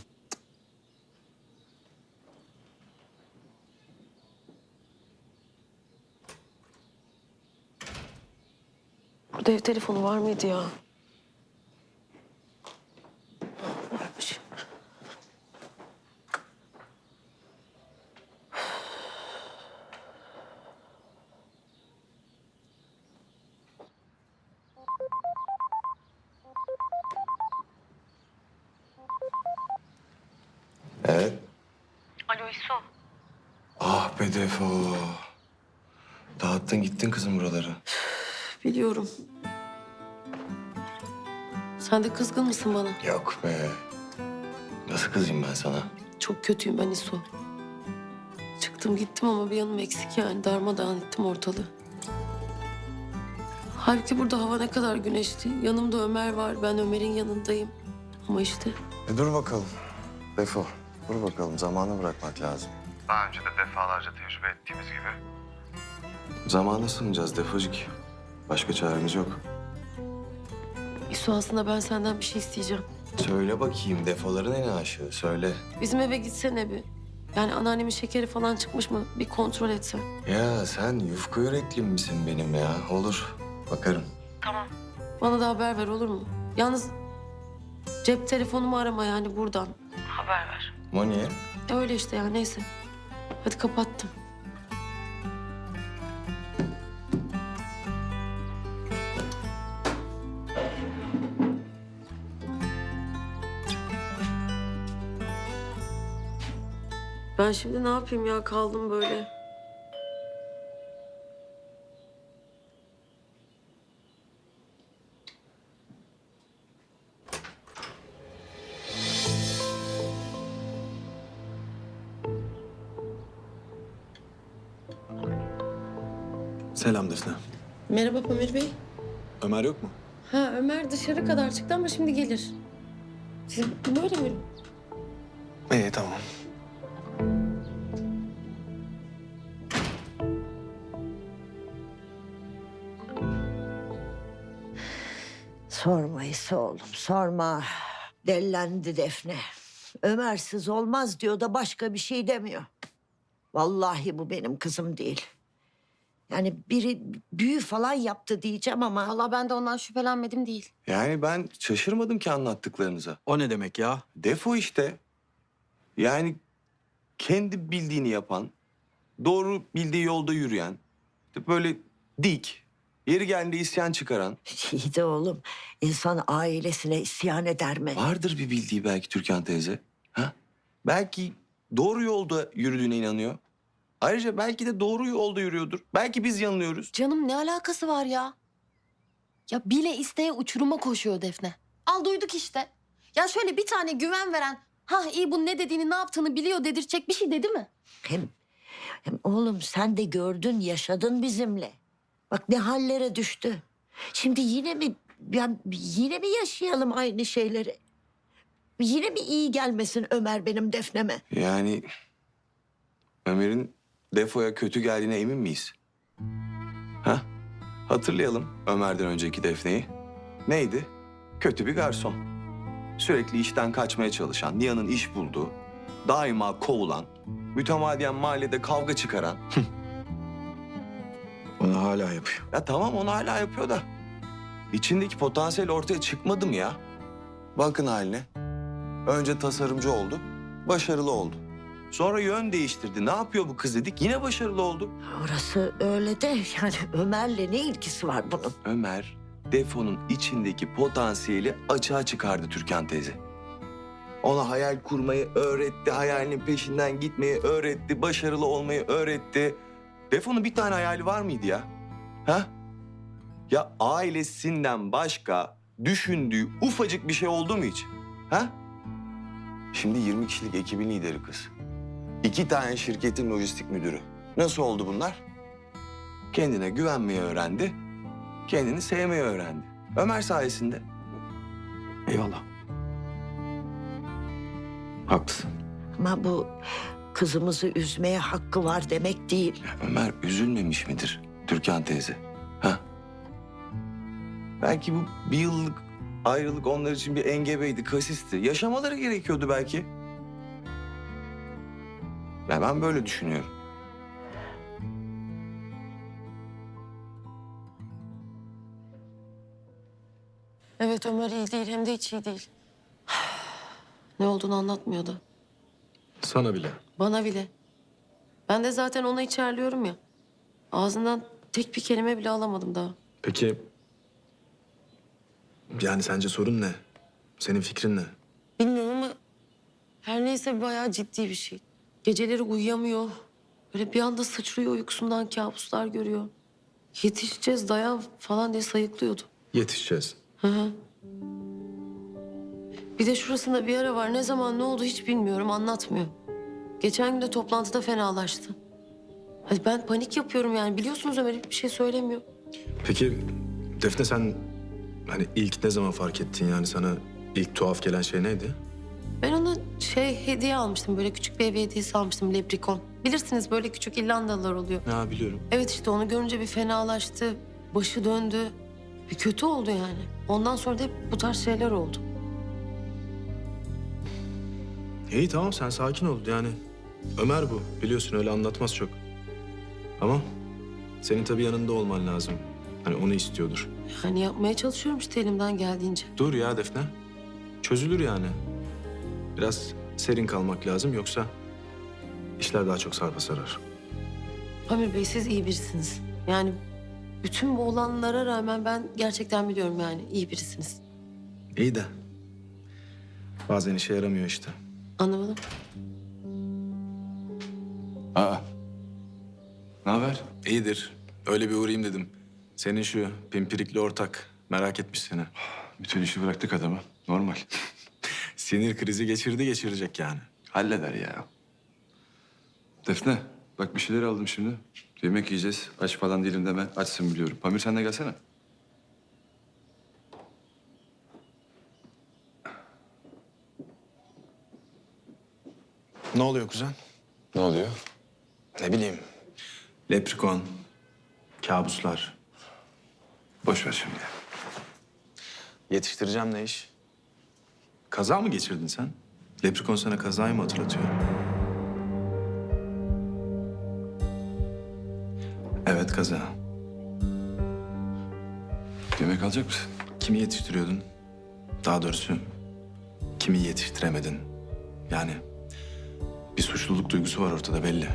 Burada ev telefonu var mıydı ya? Varmış. Evet. Alo İso. Ah be Defo. Dağıttın gittin kızım buraları. Biliyorum. Sen de kızgın mısın bana? Yok be. Nasıl kızayım ben sana? Çok kötüyüm ben İso. Çıktım gittim ama bir yanım eksik yani. Darmadağın ettim ortalığı. Halbuki burada hava ne kadar güneşli. Yanımda Ömer var. Ben Ömer'in yanındayım. Ama işte Dur bakalım. Defo. Dur bakalım. Zamanı bırakmak lazım. Daha önce de defalarca tecrübe ettiğimiz gibi. Zamana sığınacağız Defocuk. Başka çaremiz yok. İso aslında ben senden bir şey isteyeceğim. Söyle bakayım defoların en aşığı. Söyle. Bizim eve gitsene bir. Yani anneannemin şekeri falan çıkmış mı? Bir kontrol etsen. Ya sen yufka yürekli misin benim ya? Olur. Bakarım. Tamam. Bana da haber ver olur mu? Yalnız cep telefonumu arama yani buradan. Haber ver. O niye? Öyle işte ya neyse. Hadi kapattım. Ben şimdi ne yapayım ya kaldım böyle. Selam Defne. Merhaba Pamir Bey. Ömer yok mu? Ha Ömer dışarı kadar çıktı ama şimdi gelir. Siz böyle mi? İyi tamam. Sormayız oğlum, sorma. Dellendi Defne. Ömersiz olmaz diyor da başka bir şey demiyor. Vallahi bu benim kızım değil. Yani biri büyü falan yaptı diyeceğim ama... Vallahi ben de ondan şüphelenmedim değil. Yani ben şaşırmadım ki anlattıklarınıza. O ne demek ya? Defo işte. Yani kendi bildiğini yapan, doğru bildiği yolda yürüyen, böyle dik, yeri geldiğinde isyan çıkaran. İyi de oğlum, insan ailesine isyan eder mi? Vardır bir bildiği belki Türkan teyze. Ha? Belki doğru yolda yürüdüğüne inanıyor. Ayrıca belki de doğru yolda yürüyordur. Belki biz yanılıyoruz. Canım ne alakası var ya? Ya bile isteye uçuruma koşuyor Defne. Al duyduk işte. Ya şöyle bir tane güven veren, ha iyi bu ne dediğini ne yaptığını biliyor dedirtecek bir şey dedi mi? Hem oğlum sen de gördün, yaşadın bizimle. Bak ne hallere düştü. Şimdi yine mi yaşayalım aynı şeyleri? Yine mi iyi gelmesin Ömer benim Defne'me? Yani Ömer'in Defo'ya kötü geldiğine emin miyiz? Ha? Hatırlayalım Ömer'den önceki Defne'yi. Neydi? Kötü bir garson. Sürekli işten kaçmaya çalışan, Nihan'ın iş bulduğu, daima kovulan, mütemadiyen mahallede kavga çıkaran. Onu hala yapıyor. Ya tamam onu hala yapıyor da içindeki potansiyel ortaya çıkmadı mı ya? Bakın haline. Önce tasarımcı oldu, başarılı oldu. Sonra yön değiştirdi. Ne yapıyor bu kız dedik, yine başarılı oldu. Orası öyle de yani Ömer'le ne ilgisi var bunun? Ömer, Defo'nun içindeki potansiyeli açığa çıkardı Türkan teyze. Ona hayal kurmayı öğretti, hayalinin peşinden gitmeyi öğretti, başarılı olmayı öğretti. Defo'nun bir tane hayali var mıydı ya? Ha? Ya ailesinden başka düşündüğü ufacık bir şey oldu mu hiç? Ha? Şimdi 20 kişilik ekibin lideri kız. 2 tane şirketin lojistik müdürü. Nasıl oldu bunlar? Kendine güvenmeyi öğrendi, kendini sevmeyi öğrendi. Ömer sayesinde. Eyvallah. Haklısın. Ama bu kızımızı üzmeye hakkı var demek değil. Ya Ömer üzülmemiş midir Türkan teyze? Ha? Belki bu bir yıllık ayrılık onlar için bir engebeydi, kasisti. Yaşamaları gerekiyordu belki. Ya ben böyle düşünüyorum. Evet Ömer iyi değil hem de hiç iyi değil. Ne olduğunu anlatmıyordu. Sana bile. Bana bile. Ben de zaten onu içerliyorum ya. Ağzından tek bir kelime bile alamadım daha. Peki... Yani sence sorun ne? Senin fikrin ne? Bilmiyorum ama her neyse bayağı ciddi bir şey. Geceleri uyuyamıyor. Böyle bir anda sıçrıyor uykusundan kabuslar görüyor. Yetişeceğiz dayan falan diye sayıklıyordu. Yetişeceğiz. Hı hı. Bir de şurasında bir ara var. Ne zaman ne oldu hiç bilmiyorum anlatmıyor. Geçen gün de toplantıda fenalaştı. Hadi ben panik yapıyorum yani biliyorsunuz Ömer hiçbir şey söylemiyor. Peki Defne sen hani ilk ne zaman fark ettin yani sana ilk tuhaf gelen şey neydi? Ben ona hediye almıştım. Böyle küçük bir ev hediyesi almıştım. Leprikon. Bilirsiniz böyle küçük İrlandalılar oluyor. Ha biliyorum. Evet işte onu görünce bir fenalaştı. Başı döndü. Bir kötü oldu yani. Ondan sonra da hep bu tarz şeyler oldu. İyi tamam sen sakin ol yani. Ömer bu biliyorsun öyle anlatmaz çok. Ama senin tabii yanında olman lazım. Hani onu istiyordur. Yani yapmaya çalışıyorum işte elimden geldiğince. Dur ya Defne. Çözülür yani. Biraz serin kalmak lazım yoksa işler daha çok sarpa sarar. Pamir Bey siz iyi birisiniz. Yani bütün bu olanlara rağmen ben gerçekten biliyorum yani iyi birisiniz. İyi de bazen işe yaramıyor işte. Anlamadım. Aa. Ne haber? İyidir. Öyle bir uğrayayım dedim. Senin şu pimpirikli ortak merak etmiş seni. Bütün işi bıraktık adamı. Normal. Sinir krizi geçirecek yani. Halleder ya. Defne, Bak bir şeyler aldım şimdi. Yemek yiyeceğiz. Aç falan değilim deme. Açsın biliyorum. Pamir sen de gelsene. Ne oluyor kuzen? Ne oluyor? Ne bileyim. Leprikon, kabuslar. Boş ver şimdi. Yetiştireceğim ne iş? Kaza mı geçirdin sen? Leprikon sana kazayı mı hatırlatıyor? Evet kaza. Yemek alacak mısın? Kimi yetiştiriyordun? Daha doğrusu kimi yetiştiremedin? Yani bir suçluluk duygusu var ortada belli.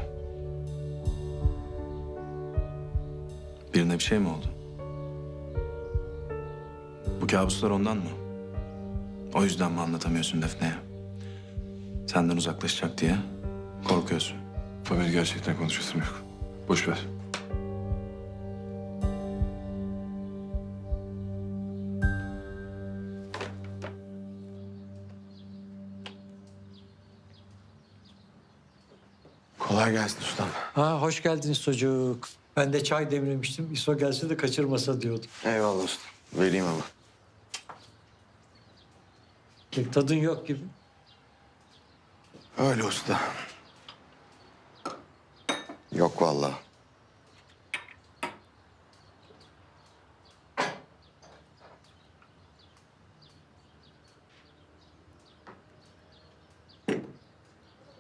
Birine bir şey mi oldu? Bu kabuslar ondan mı? O yüzden mi anlatamıyorsun Defne'ye? Senden uzaklaşacak diye korkuyorsun. Pamir gerçekten konuşasım yok. Boş ver. Kolay gelsin ustam. Ha, hoş geldiniz çocuk. Ben de çay demlemiştim. İso gelse de kaçırmasa diyordum. Eyvallah usta. Vereyim ama. Pek tadın yok gibi. Öyle usta. Yok vallahi.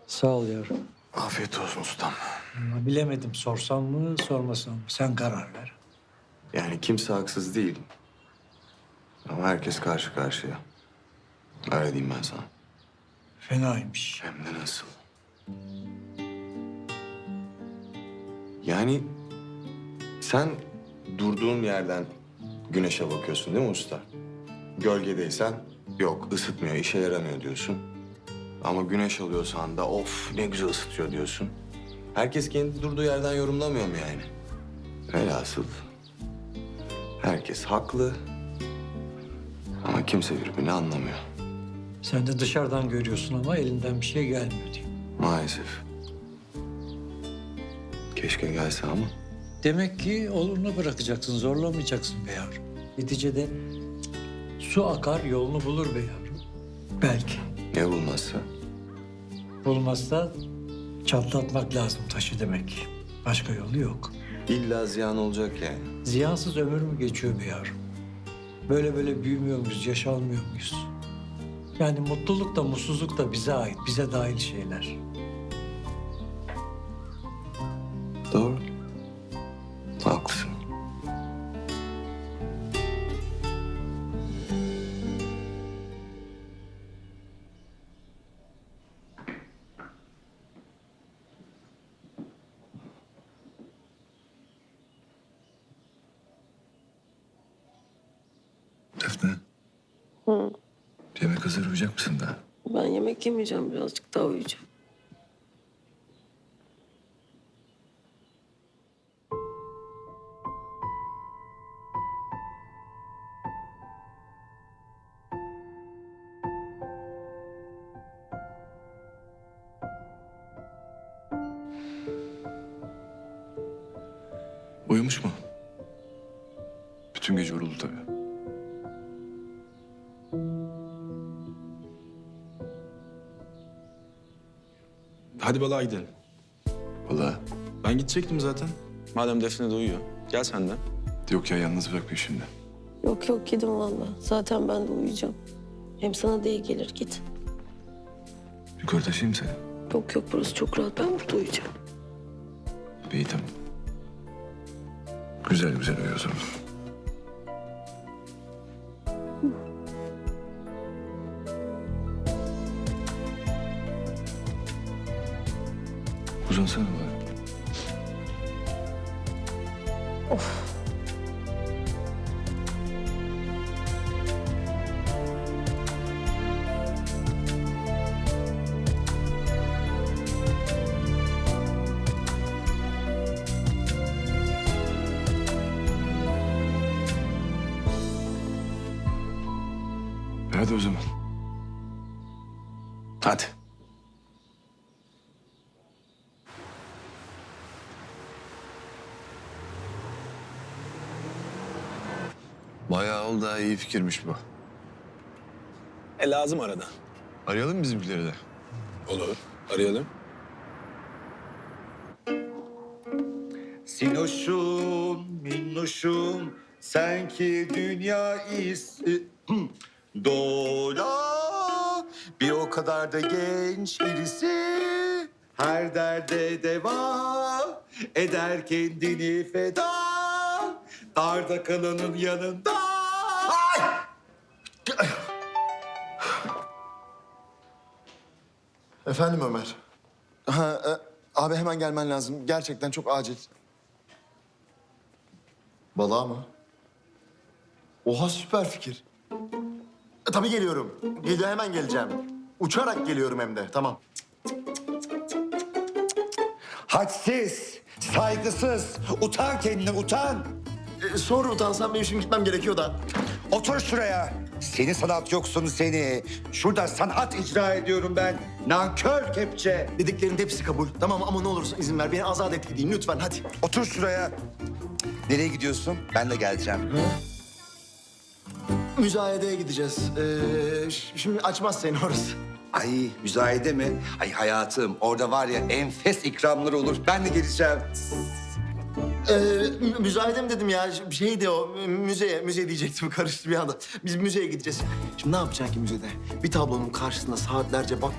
Sağ ol yavrum. Afiyet olsun ustam. Bilemedim sorsam mı sormasam mı? Sen karar ver. Yani kimse haksız değil. Ama herkes karşı karşıya. Öyle diyeyim ben sana. Fenaymış. Hem de nasıl? Yani sen durduğun yerden güneşe bakıyorsun değil mi usta? Gölgedeysen yok ısıtmıyor, işe yaramıyor diyorsun. Ama güneş alıyorsan da of ne güzel ısıtıyor diyorsun. Herkes kendi durduğu yerden yorumlamıyor mu yani? Velhasıl herkes haklı ama kimse birbirini anlamıyor. Sen de dışarıdan görüyorsun ama elinden bir şey gelmiyor diyeyim. Maalesef. Keşke gelse ama. Demek ki olurunu bırakacaksın, zorlamayacaksın be yavrum. Neticede su akar yolunu bulur be yavrum. Belki. Ya bulmazsa? Bulmazsa çatlatmak lazım taşı demek. Başka yolu yok. İlla ziyan olacak yani. Ziyansız ömür mü geçiyor be yavrum? Böyle böyle büyümüyor muyuz, yaşalmıyor muyuz? Yani mutluluk da mutsuzluk da bize ait, bize dahil şeyler. Doğru. Haklısın. Defne. Hı. Yemek hazır, uyuyacak mısın daha? Ben yemek yemeyeceğim. Birazcık daha uyuyacağım. Uyumuş mu? Bütün gece yoruldu tabii. Hadi balığa gidelim. Vallahi Ben gidecektim zaten. Madem Defne de uyuyor. Gel sen de. yok ya, yalnız bırakmayın şimdi. Yok yok gidin valla. Zaten ben de uyuyacağım. Hem sana da iyi gelir git. Yukarı taşıyayım seni. Yok yok burası çok rahat. Ben burada uyuyacağım. İyi tamam. Güzel güzel uyu o zaman. Uzansana bari. Hadi o zaman. Hadi. Bayağı oldu ha, iyi fikirmiş bu. Lazım arada. Arayalım mı bizimkileri de? Olur. Arayalım. Sinoşum, minnoşum, sen ki dünya iyisi. Dola, bir o kadar da genç birisi. Her derde deva, eder kendini feda. Darda kalanın yanında. Efendim Ömer. Abi hemen gelmen lazım. Gerçekten çok acil. Balığa mı? Oha süper fikir. Tabii geliyorum. Hemen geleceğim. Uçarak geliyorum hem de. Tamam. Hadsiz, saygısız, utan kendine utan. Sonra utansam benim işim gitmem gerekiyor da. Otur şuraya. Seni sanat yoksunu seni. Şurada sanat icra ediyorum ben. Nankör kepçe. Dediklerin hepsi kabul. Tamam ama ne olursa izin ver. Beni azat et gideyim lütfen hadi. Otur şuraya. Nereye gidiyorsun? Ben de geleceğim. Müzayedeye gideceğiz. Şimdi açmaz seni orası. Ay müzayede mi? Ay hayatım orada var ya enfes ikramlar olur. Ben de geleceğim. Müzayede mi dedim ya? Şeydi o, müze diyecektim. Karıştı bir anda. Biz müzeye gideceğiz. Şimdi ne yapacaksın ki müzede? Bir tablonun karşısında saatlerce bak.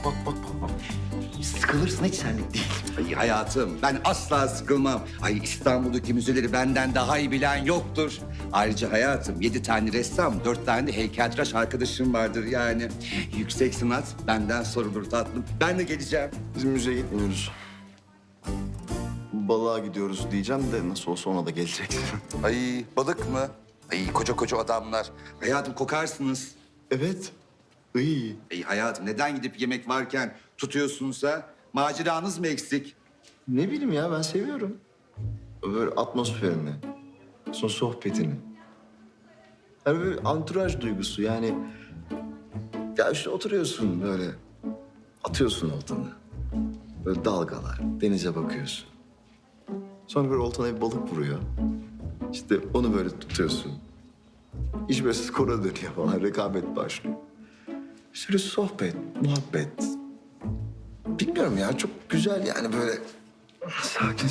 Sıkılırsın, hiç senlik değil. Ay hayatım ben asla sıkılmam. Ay İstanbul'daki müzeleri benden daha iyi bilen yoktur. Ayrıca hayatım 7 tane ressam, 4 tane de heykeltıraş arkadaşım vardır yani. Yüksek sanat benden sorulur tatlım. Ben de geleceğim. Biz müzeye gitmiyoruz. Balığa gidiyoruz diyeceğim de nasıl olsa ona da geleceksin. Ay balık mı? Ay koca adamlar. Hayatım kokarsınız. Evet. İyi. Ay hayatım neden gidip yemek varken tutuyorsunsa maceranız mı eksik? Ne bileyim ya, ben seviyorum. Böyle atmosferini, son sohbetini. Yani böyle anturaj duygusu yani. Ya işte oturuyorsun böyle, atıyorsun oltanı. Böyle dalgalar, denize bakıyorsun. Sonra böyle oltana bir balık vuruyor. İşte onu böyle tutuyorsun. İş böyle skora dönüyor falan, rekabet başlıyor. Bir sürü sohbet, muhabbet. Bilmiyorum ya, çok güzel yani böyle sakin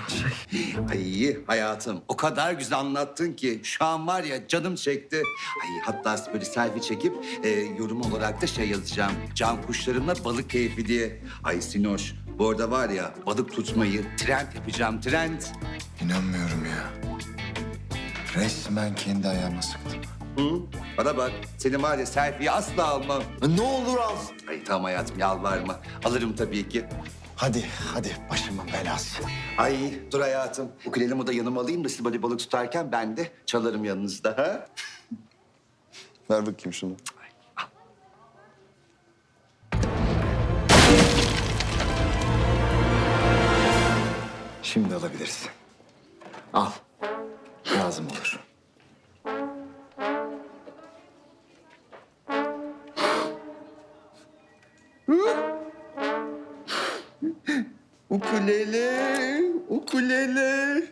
şey. Ay hayatım o kadar güzel anlattın ki şu an var ya canım çekti. Ay hatta böyle selfie çekip yorum olarak da şey yazacağım. Can kuşlarımla balık keyfi diye. Ay Sinoş bu arada var ya balık tutmayı trend yapacağım trend. İnanmıyorum ya. Resmen kendi ayağıma sıktım. Hı? Bana bak senin var ya selfie'yi asla almam. Ne olur al. Ay tamam hayatım yalvarma. Alırım tabii ki. Hadi başımın belası. Ay dur hayatım. Ukulelemi de yanıma alayım da siz böyle balık tutarken ben de çalarım yanınızda. Ha? Ver bakayım şunu. Şimdi alabilirsin. Al. Lazım olur. Ukulele.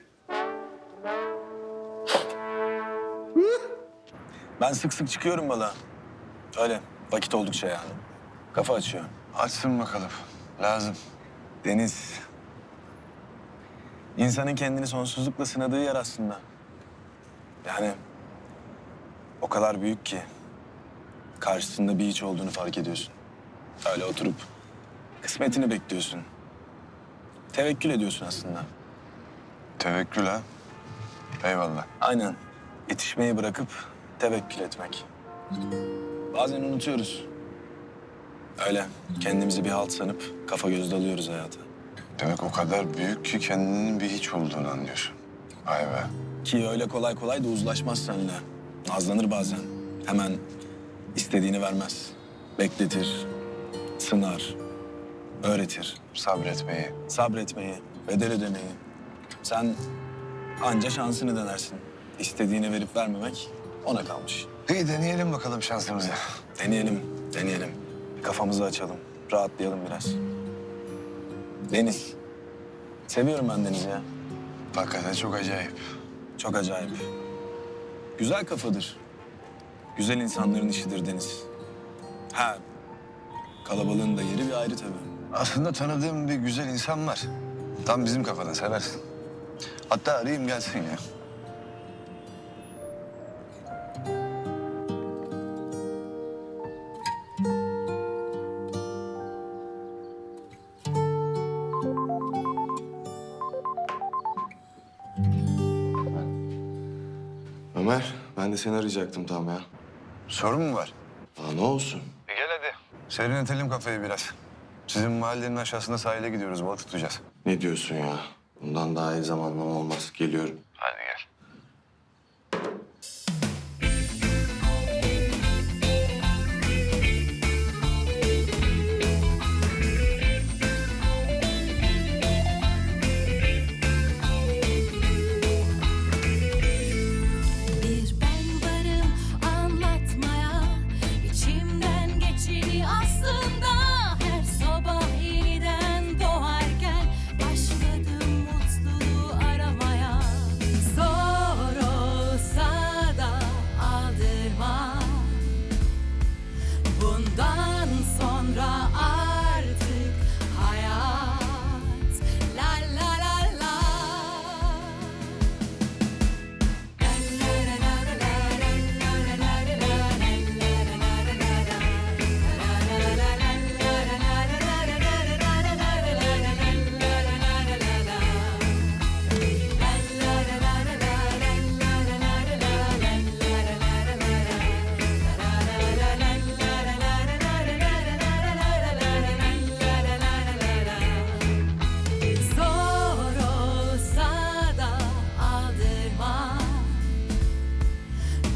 Ben sık sık çıkıyorum balığa. Öyle vakit oldukça yani. Kafa açıyor. Açsın bakalım. Lazım. Deniz. İnsanın kendini sonsuzlukla sınadığı yer aslında. Yani o kadar büyük ki karşısında bir hiç olduğunu fark ediyorsun. Öyle oturup kısmetini bekliyorsun. Tevekkül ediyorsun aslında. Tevekkül ha. Eyvallah. Aynen. Yetişmeyi bırakıp tevekkül etmek. Bazen unutuyoruz. Öyle kendimizi bir halt sanıp kafa göz dalıyoruz hayata. Demek o kadar büyük ki kendinin bir hiç olduğunu anlıyorsun. Vay be. Ki öyle kolay kolay da uzlaşmaz seninle. Nazlanır bazen. Hemen istediğini vermez. Bekletir, sınar, öğretir. Sabretmeyi, bedel ödemeyi. Sen anca şansını denersin. İstediğini verip vermemek ona kalmış. İyi deneyelim bakalım şansımızı. Deneyelim. Kafamızı açalım, rahatlayalım biraz. Deniz. Seviyorum ben Deniz'i ya. Hakikaten çok acayip. Çok acayip. Güzel kafadır. Güzel insanların işidir Deniz. Ha, kalabalığın da yeri bir ayrı tabii. Aslında tanıdığım bir güzel insan var. Tam bizim kafadan, seversin. Hatta arayayım gelsin ya. Ömer, ben de seni arayacaktım tam ya. Sorun mu var? Aa, ne olsun? Gel hadi. Serinletelim kafayı biraz. Sizin mahallenin aşağısında sahile gidiyoruz, balık tutacağız. Ne diyorsun ya? Bundan daha iyi zamanlama olmaz. Geliyorum. Hadi gel. Bir ben varım anlatmaya, içimden geçeni aslında. Her sabah yeniden doğarken başladım mutluluğu aramaya. Zor olsa da aldırmam. Bundan sonra artık hayat la la la la. Zor olsa da aldırmam.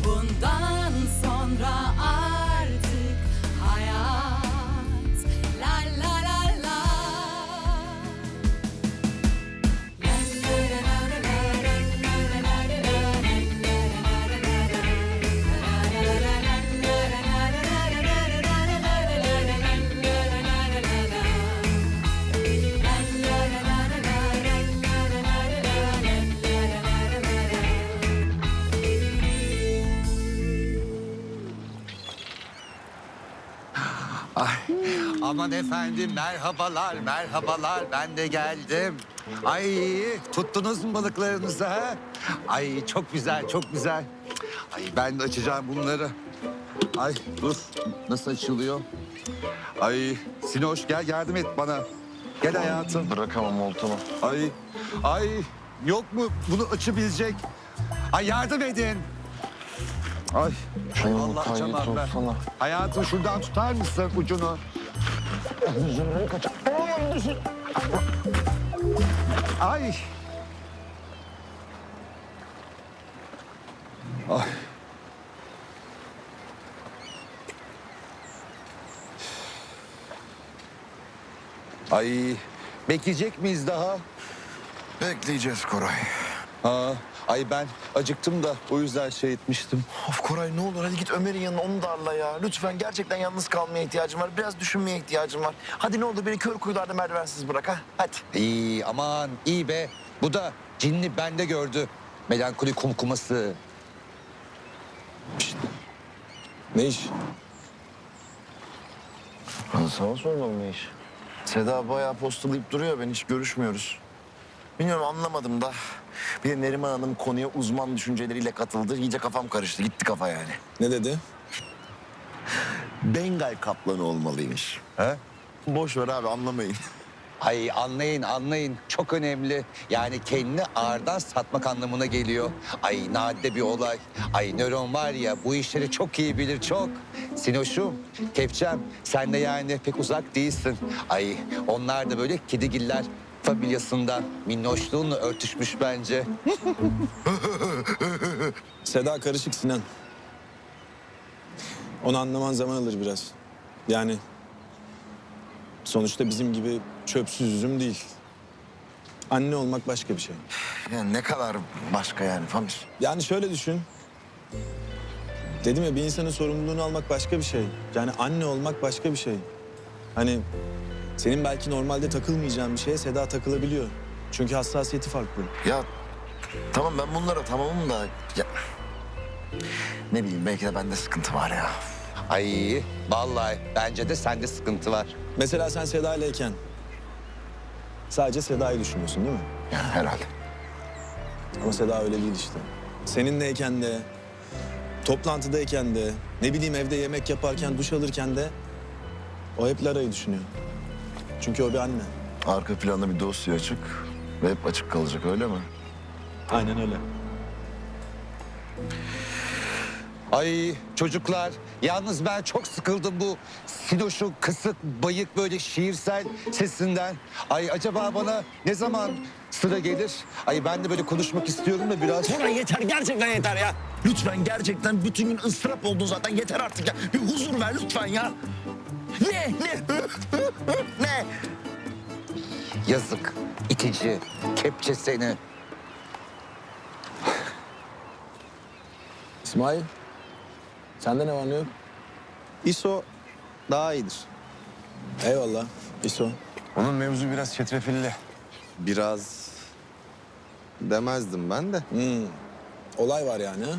Bundan sonra artık hayat la la la la. Ay, aman efendim merhabalar, merhabalar. Ben de geldim. Ay, tuttunuz mu balıklarınızı ha? Ay, çok güzel, çok güzel. Ay, ben de açacağım bunları. Ay, dur. Nasıl açılıyor? Ay, Sinoş gel yardım et bana. Gel hayatım. Bırakamam oltamı. Ay, yok mu bunu açabilecek? Ay, yardım edin. Ay, Allah canım ver. Hayatım şuradan tutar mısın ucunu? Ay. Ay. Ay, bekleyecek miyiz daha? Bekleyeceğiz Koray. Ay ben acıktım da o yüzden şey etmiştim. Of Koray ne olur hadi git Ömer'in yanına onu darla ya. Lütfen gerçekten yalnız kalmaya ihtiyacım var. Biraz düşünmeye ihtiyacım var. Hadi ne olur beni kör kuyularda merdivensiz bırak ha. Hadi. İyi aman iyi be. Bu da cinli bende gördü. Melankoli kumkuması. Ne iş? Ben sana sormadım ne iş. Seda bayağı postalayıp duruyor. Ben hiç görüşmüyoruz. Bilmiyorum anlamadım da. Bir de Neriman Hanım konuya uzman düşünceleriyle katıldı. İyice kafam karıştı. Gitti kafa yani. Ne dedi? Bengal kaplanı olmalıymış. He? Boş ver abi anlamayın. Ay anlayın anlayın çok önemli. Yani kendini ağırdan satmak anlamına geliyor. Ay nadide bir olay. Ay nöron var ya bu işleri çok iyi bilir çok. Sinoş'um, Kepçem sen de yani pek uzak değilsin. Ay onlar da böyle kedigiller familyasından minnoşluğunla örtüşmüş bence. Seda karışık Sinan. Onu anlaman zaman alır biraz. Yani sonuçta bizim gibi çöpsüz üzüm değil. Anne olmak başka bir şey. Yani ne kadar başka yani Pamir? Yani şöyle düşün. Dedim ya bir insanın sorumluluğunu almak başka bir şey. Yani anne olmak başka bir şey. Hani senin belki normalde takılmayacağın bir şeye Seda takılabiliyor. Çünkü hassasiyeti farklı. Ya tamam ben bunlara tamamım da... Ya, Ne bileyim belki de bende sıkıntı var ya. Ay vallahi bence de sende sıkıntı var. Mesela sen Seda ileyken sadece Seda'yı düşünüyorsun değil mi? Yani herhalde. Ama Seda öyle değil işte. Seninleyken de, toplantıdayken de, ne bileyim evde yemek yaparken, duş alırken de o hep Lara'yı düşünüyor. Çünkü o bir anne. Arka planda bir dosya açık ve hep açık kalacak öyle mi? Aynen öyle. Ay çocuklar, yalnız ben çok sıkıldım bu Sinoş'un kısık, bayık böyle şiirsel sesinden. Ay acaba bana ne zaman sıra gelir? Ay ben de böyle konuşmak istiyorum da biraz. Sonra yeter, gerçekten yeter ya. Lütfen gerçekten bütün gün ıstırap oldun zaten. Yeter artık ya. Bir huzur ver lütfen ya. Ne? Ne? Yazık, itici, kepçe seni. İsmail, sende ne var ne yok? İso daha iyidir. Eyvallah, İso. Onun mevzu biraz çetrefilli. Biraz demezdim ben de. Olay var yani ha?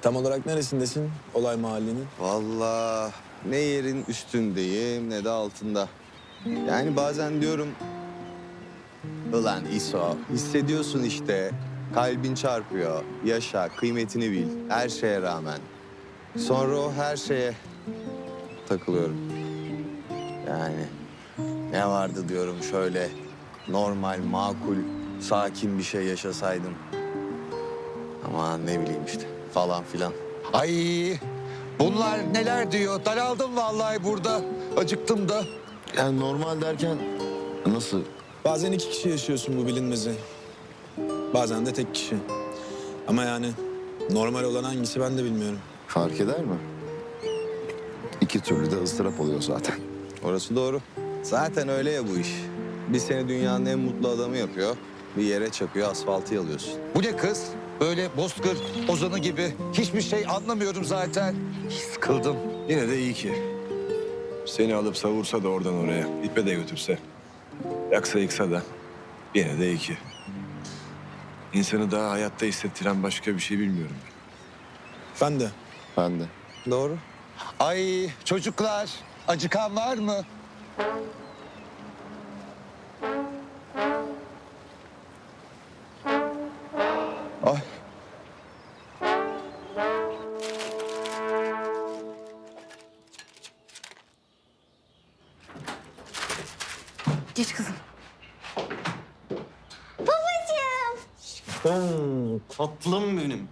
Tam olarak neresindesin olay mahallenin? Vallahi ne yerin üstündeyim ne de altında. Yani bazen diyorum... Ulan İso, hissediyorsun işte. Kalbin çarpıyor. Yaşa, kıymetini bil. Her şeye rağmen. Sonra o her şeye takılıyorum. Yani ne vardı diyorum şöyle normal, makul, sakin bir şey yaşasaydım. Ama ne bileyim işte falan filan. Ay bunlar neler diyor? Daraldım vallahi burada. Acıktım da. Yani normal derken nasıl? Bazen 2 kişi yaşıyorsun bu bilinmezi. Bazen de tek kişi. Ama yani normal olan hangisi ben de bilmiyorum. Fark eder mi? İki türlü de ıstırap oluyor zaten. Orası doğru. Zaten öyle ya bu iş. Bir seni dünyanın en mutlu adamı yapıyor. Bir yere çakıyor, asfaltı yalıyorsun. Bu ne kız? Böyle bozkır ozanı gibi. Hiçbir şey anlamıyorum zaten. Sıkıldım. Yine de iyi ki. Seni alıp savursa da oradan oraya, ipe de götürse. Yaksa yıksa da yine de iyi ki. İnsanı daha hayatta hissettiren başka bir şey bilmiyorum ben. Ben de. Ben de. Doğru. Ay çocuklar, acıkan var mı? Ay. Geç kızım. Tatlım benim.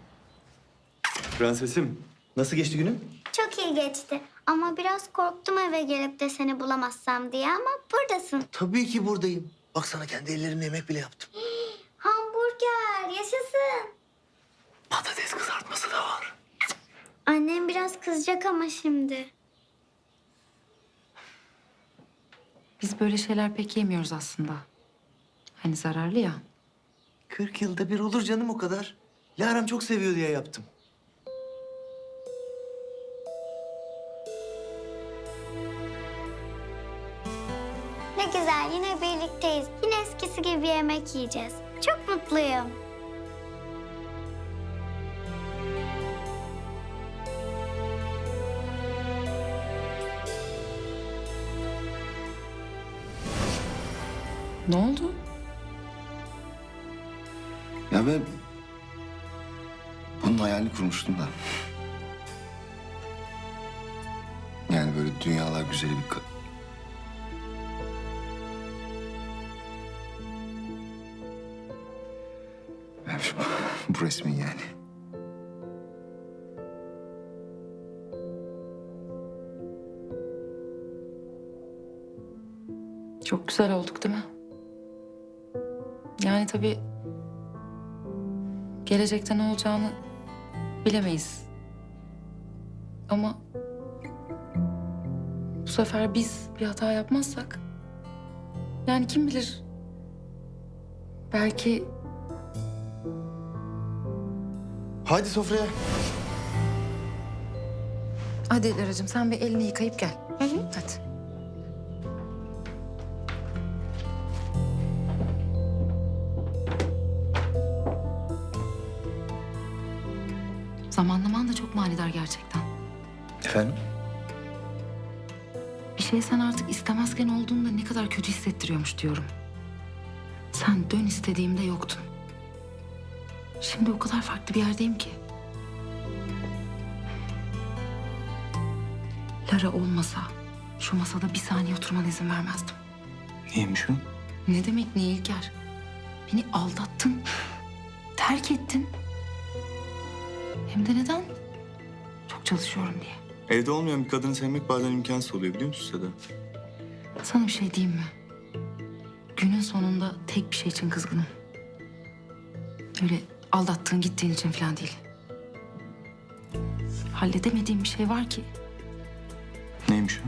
Prensesim, nasıl geçti günün? Çok iyi geçti. Ama biraz korktum eve gelip de seni bulamazsam diye ama buradasın. Tabii ki buradayım. Bak sana kendi ellerimle yemek bile yaptım. Hamburger, yaşasın. Patates kızartması da var. Annem biraz kızacak ama şimdi. Biz böyle şeyler pek yemiyoruz aslında. Hani zararlı ya. 40 yılda bir olur canım o kadar. Lara çok seviyor diye yaptım. Ne güzel, yine birlikteyiz. Yine eskisi gibi yemek yiyeceğiz. Çok mutluyum. Ne oldu? Ya ben bunun hayalini kurmuştum da. Yani böyle dünyalar güzeli bir Ben bu resmin yani. Çok güzel olduk değil mi? Yani tabii gelecekte ne olacağını bilemeyiz. Ama bu sefer biz bir hata yapmazsak yani kim bilir belki Hadi sofraya. hadi Lara'cığım sen bir elini yıkayıp gel. Hadi. Zamanlaman da çok manidar gerçekten. Efendim? Bir şey sen artık istemezken olduğunda ne kadar kötü hissettiriyormuş diyorum. Sen dön istediğimde yoktun. Şimdi o kadar farklı bir yerdeyim ki. Lara olmasa şu masada bir saniye oturmana izin vermezdim. Neymiş o? Ne demek niye İlker? Beni aldattın. Terk ettin. Hem de neden? Çok çalışıyorum diye. Evde olmayan bir kadını sevmek bazen imkansız oluyor biliyor musun Seda? Sana bir şey diyeyim mi? Günün sonunda tek bir şey için kızgınım. Öyle aldattığın gittiğin için falan değil. Halledemediğim bir şey var ki. Neymiş o?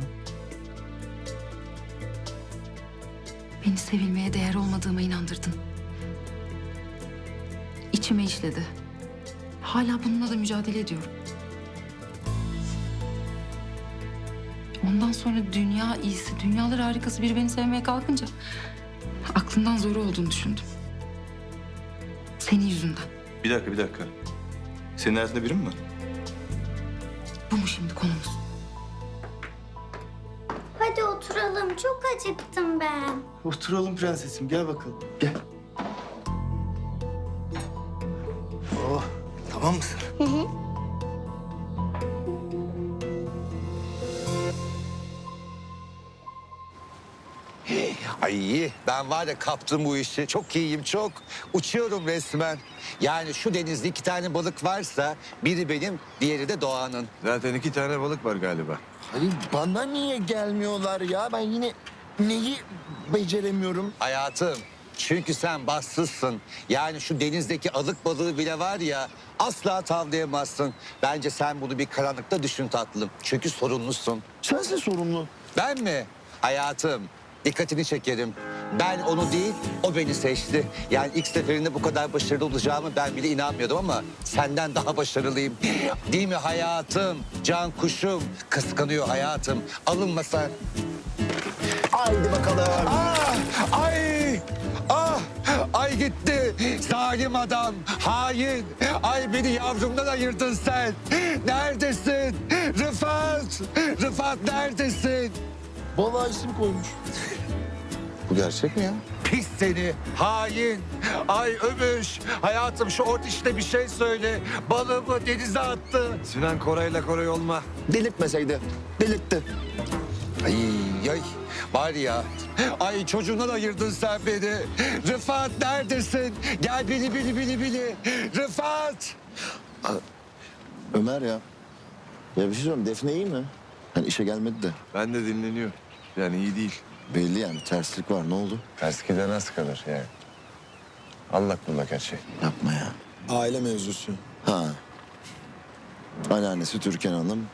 Beni sevilmeye değer olmadığıma inandırdın. İçime işledi. Hala bununla da mücadele ediyorum. Ondan sonra dünya iyisi, dünyalar harikası biri beni sevmeye kalkınca aklından zoru olduğunu düşündüm. Senin yüzünden. Bir dakika. Senin hayatında biri mi var? Bu mu şimdi konumuz? Hadi oturalım. Çok acıktım ben. Oturalım prensesim gel bakalım. Gel. Oh, tamam mısın? Hı hı. Ay ben var ya kaptım bu işi. Çok iyiyim çok. Uçuyorum resmen. Yani şu denizde 2 tane balık varsa biri benim, diğeri de Doğan'ın. Zaten 2 tane balık var galiba. Hayır bana niye gelmiyorlar ya? Ben yine neyi beceremiyorum? Hayatım, çünkü sen bahtsızsın. Yani şu denizdeki alık balığı bile var ya asla tavlayamazsın. Bence sen bunu bir karanlıkta düşün tatlım. Çünkü sorumlusun. Sensin sorumlu. Ben mi? Hayatım, dikkatini çekerim. Ben onu değil, o beni seçti. Yani ilk seferinde bu kadar başarılı olacağımı ben bile inanmıyordum ama senden daha başarılıyım. Değil mi hayatım? Can kuşum. Kıskanıyor hayatım. Alınma sen. Haydi bakalım. Ay! Ah! Ay gitti. Zalim adam. Hain. Ay beni yavrumdan ayırdın sen. Neredesin? Rıfat! Rıfat neredesin? Balığa isim koymuş. Bu gerçek mi ya? Pis seni, hain. Ay ömüş. Hayatım şu ort işte bir şey söyle. Balığımı denize attı. Sinan Koray'la Koray olma. Delirtmeseydi. Delirtti. Ay var ya. Ay çocuğundan ayırdın sen beni. Rıfat neredesin? Gel bili. Rıfat. Ömer ya. Ya bir şey söyleyeyim Defne iyi mi? Hani işe gelmedi de. Ben de dinleniyor. Yani iyi değil. Belli yani terslik var ne oldu? Ters giden az kalır yani. Allak bullak her şey. Yapma ya. Aile mevzusu. Ha. Anneannesi Türkan Hanım.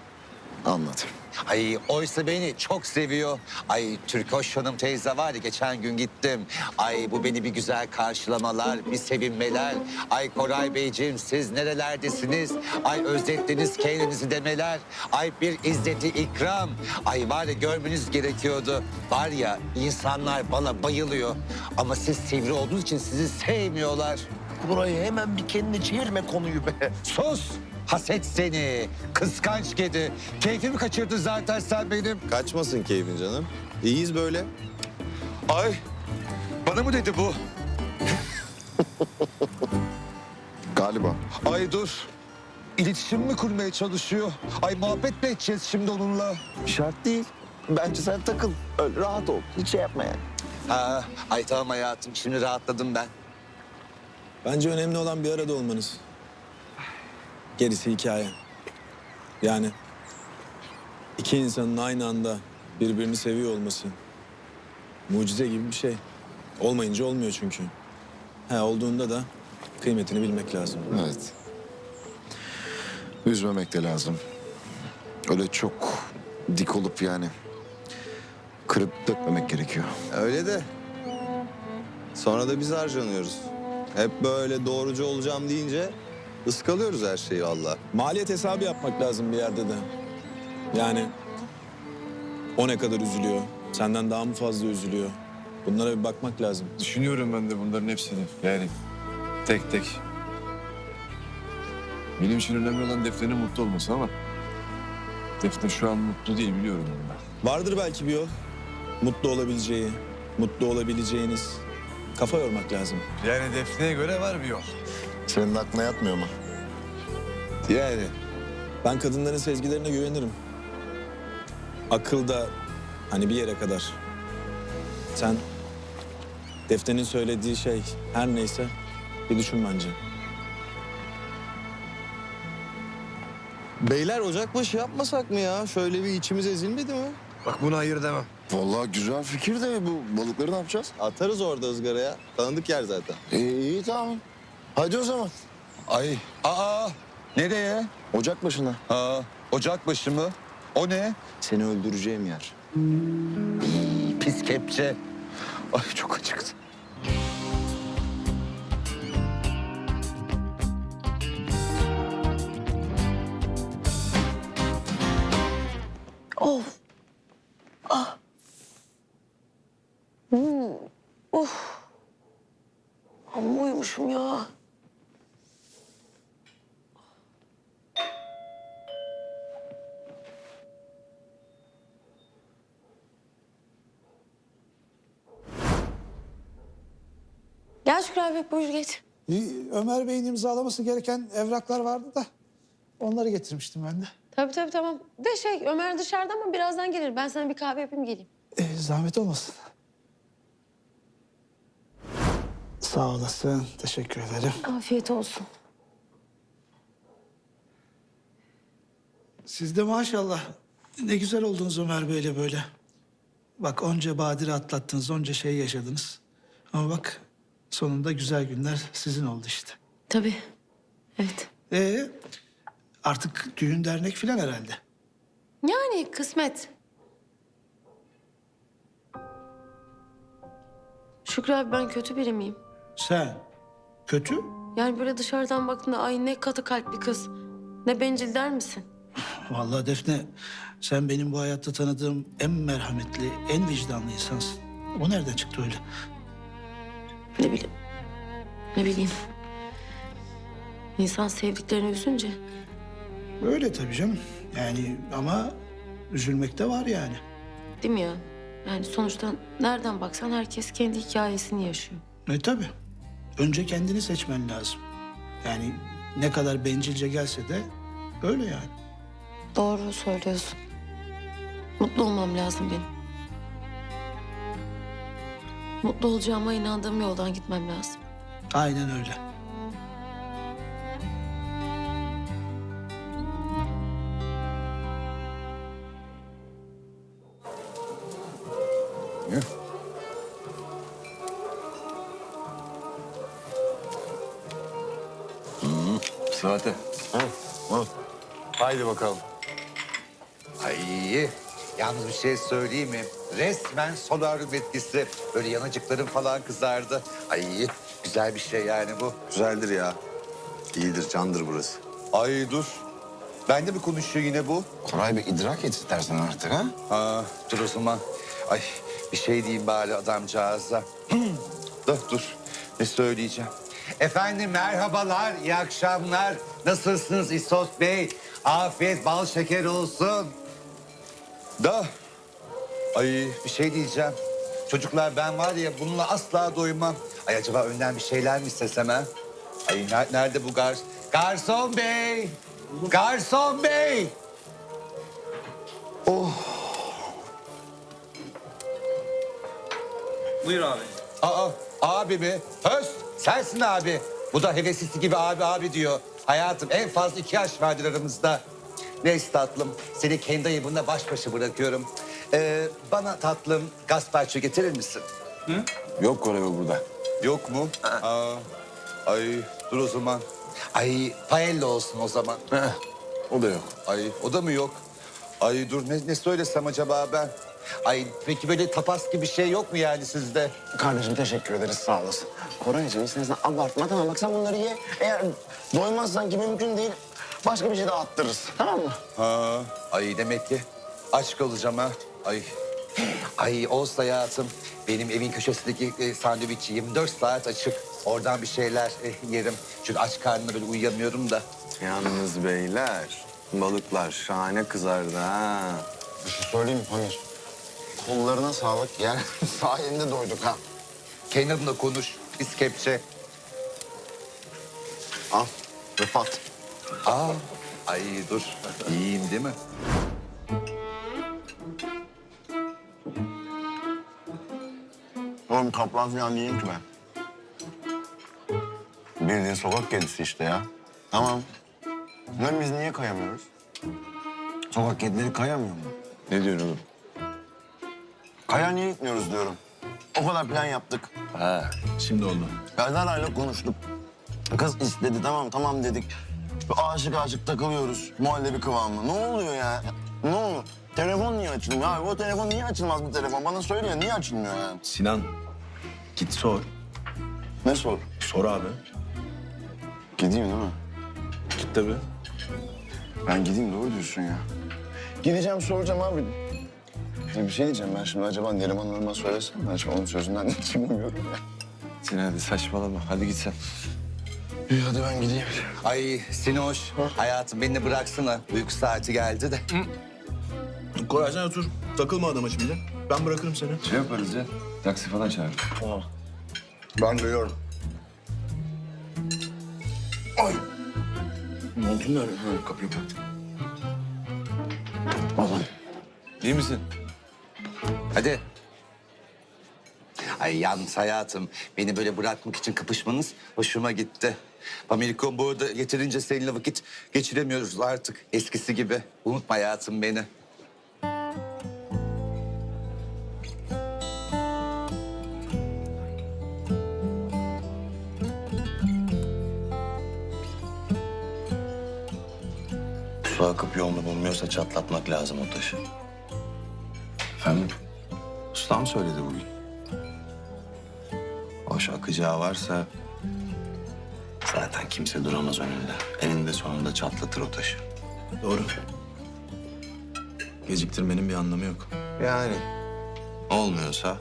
Anladım. Ay oysa beni çok seviyor. Ay Türkoş Hanım teyze var ya geçen gün gittim. Ay bu beni bir güzel karşılamalar, bir sevinmeler. Ay Koray Beyciğim siz nerelerdesiniz? Ay özlettiniz kendinizi demeler. Ay bir izzeti ikram. Ay var ya görmeniz gerekiyordu. Var ya insanlar bana bayılıyor. Ama siz sivri olduğunuz için sizi sevmiyorlar. Burayı hemen bir kendine çevirme konuyu be. Sus! Haset seni, kıskanç kedi. Keyfimi kaçırdın zaten sen benim. Kaçmasın keyfin canım. İyiyiz böyle. Ay, bana mı dedi bu? Galiba. Ay dur. İletişim mi kurmaya çalışıyor? Ay muhabbet mi edeceğiz şimdi onunla? Şart değil. Bence sen takıl. Öyle rahat ol. Hiç şey yapma yani. Ha, ay tamam hayatım şimdi rahatladım ben. Bence önemli olan bir arada olmanız. Gerisi hikaye. Yani 2 insanın aynı anda birbirini seviyor olması mucize gibi bir şey. Olmayınca olmuyor çünkü. Olduğunda da kıymetini bilmek lazım. Evet. Üzmemek de lazım. Öyle çok dik olup yani kırıp dökmemek gerekiyor. Öyle de sonra da biz harcanıyoruz. Hep böyle doğrucu olacağım deyince ıskalıyoruz her şeyi valla. Maliyet hesabı yapmak lazım bir yerde de. Yani o ne kadar üzülüyor, senden daha mı fazla üzülüyor? Bunlara bir bakmak lazım. Düşünüyorum ben de bunların hepsini. Yani tek tek. Benim için önemli olan Defne'nin mutlu olması ama... Defne şu an mutlu değil, biliyorum onu ben. Vardır belki bir yol. Mutlu olabileceği, mutlu olabileceğiniz. Kafa yormak lazım. Yani Defne'ye göre var bir yol. Senin aklına yatmıyor mu? Yani ben kadınların sezgilerine güvenirim. Akıl da hani bir yere kadar. Sen Defne'nin söylediği şey her neyse bir düşün bence. Beyler ocakbaşı yapmasak mı ya? Şöyle bir içimiz ezilmedi mi? Bak buna hayır demem. Vallahi güzel fikir de bu balıkları ne yapacağız? Atarız orada ızgaraya. Tanıdık yer zaten. İyi tamam. Hadi o zaman. Ay, nereye? Ocak başına. Ocakbaşı mı? O ne? Seni öldüreceğim yer. Pis kepçe. Ay çok acıktım. Of. Ah. Of. Amma uyumuşum ya. Gel Şükrü abi, buyur geç. Ömer Bey'in imzalaması gereken evraklar vardı da onları getirmiştim ben de. Tabii tamam. De Ömer dışarıda ama birazdan gelir. Ben sana bir kahve yapayım geleyim. Zahmet olmasın. Sağ olasın. Teşekkür ederim. Afiyet olsun. Siz de maşallah ne güzel oldunuz Ömer Bey'le böyle. Bak onca badire atlattınız, onca şey yaşadınız. Ama bak sonunda güzel günler sizin oldu işte. Tabii. Evet. Artık düğün dernek filan herhalde. Yani kısmet. Şükrü abi ben kötü biri miyim? Sen kötü? Yani böyle dışarıdan baktığında ay ne katı kalpli kız. Ne bencil der misin? Vallahi Defne, sen benim bu hayatta tanıdığım en merhametli, en vicdanlı insansın. O nereden çıktı öyle? Ne bileyim. İnsan sevdiklerini üzünce. Öyle tabii canım. Yani ama üzülmek de var yani. Değil mi ya? Yani sonuçta nereden baksan herkes kendi hikayesini yaşıyor. Tabii. Önce kendini seçmen lazım. Yani ne kadar bencilce gelse de öyle yani. Doğru söylüyorsun. Mutlu olmam lazım benim. Mutlu olacağıma inandığım yoldan gitmem lazım. Aynen öyle. Saate. Haydi bakalım. Ay, yalnız bir şey söyleyeyim mi? Resmen solaryum etkisi. Böyle yanacıklarım falan kızardı. Ay, güzel bir şey yani bu. Güzeldir ya. İyidir, candır burası. Ay dur. Bende mi konuşuyor yine bu? Koray Bey idrak et istersen artık ha. Dur o zaman. Ay, bir şey diyeyim bari adamcağıza. Dur. Ne söyleyeceğim? Efendim merhabalar, iyi akşamlar. Nasılsınız İsot Bey? Afiyet, bal şeker olsun. Ay bir şey diyeceğim. Çocuklar ben var ya bununla asla doymam. Ay acaba önden bir şeyler mi istesem ha? Ay nerede bu Garson Bey! Garson Bey! Buyur abi. Abi mi? Höst, sensin abi. Bu da heveslisi gibi abi diyor. Hayatım en fazla 2 yaş vardır aramızda. Neyse tatlım, seni kendi ayıbınla baş başa bırakıyorum. Bana tatlım gazpacho getirir misin? Yok Koray Bey burada. Yok mu? Ay dur o zaman. Ay paella olsun o zaman. O da yok. Ay o da mı yok? Ay dur ne söylesem acaba ben? Ay peki böyle tapas gibi bir şey yok mu yani sizde? Kardeşim teşekkür ederiz sağ olasın. Koraycığım istersen abartma tamam bak sen bunları ye. Eğer doymazsan ki mümkün değil başka bir şey daha attırırız tamam mı? Ay demek ki aç kalacağım ha. Ay olsa hayatım benim evin köşesindeki sandviçi 24 saat açık. Oradan bir şeyler yerim. Çünkü aç karnına böyle uyuyamıyorum da. Yalnız beyler, balıklar şahane kızardı ha. Bir şey söyleyeyim mi Pamir? Kollarına sağlık. Yani sayende doyduk ha. Kenan'la konuş. Biz kepçe. Al Rıfat. Ay dur. İyiyim değil mi? Oğlum kaplan falan değilim ki ben. Bildiğin sokak kedisi işte ya. Tamam. Lan biz niye kayamıyoruz? Sokak kedileri kayamıyor mu? Ne diyorsun oğlum? Kaya niye gitmiyoruz diyorum. O kadar plan yaptık. Ha, şimdi oldu. Lara'yla konuştuk. Kız istedi, tamam dedik. Aşık takılıyoruz muhallebi kıvamında. Ne oluyor ya? Ne oluyor? Telefon niye açılmıyor? Abi o telefon niye açılmaz bu telefon? Bana söyle ya, niye açılmıyor yani? Sinan, git sor. Ne sor? Sor abi. Gideyim değil mi? Git tabii. Ben gideyim, doğru diyorsun ya. Gideceğim, soracağım abi. Bir şey diyeceğim ben şimdi, acaba Neriman Hanım'a söylesem mi? Acaba onun sözünden ne bilmiyorum ya. Sinan hadi saçmalama. Hadi git sen. İyi hadi ben gideyim. Ay Sinoş. Hayatım beni bıraksana. Uyku saati geldi de. Koray sen otur. Takılma adama şimdi. Ben bırakırım seni. Şey yaparız ya. Taksi falan çağır. Ben geliyorum. Ay! Montun nerede? Ha, kapıyı kapat. Aman. İyi misin? Hadi. Ay yalnız hayatım, beni böyle bırakmak için kapışmanız hoşuma gitti. Amerikon bu arada yeterince seninle vakit geçiremiyoruz artık eskisi gibi. Unutma hayatım beni. Su akıp yolunu bulmuyorsa çatlatmak lazım o taşı. Efendim? Ustam söyledi bugün. Hoş akacağı varsa zaten kimse duramaz önünde. Eninde sonunda çatlatır o taşı. Doğru. Geciktirmenin bir anlamı yok. Yani olmuyorsa,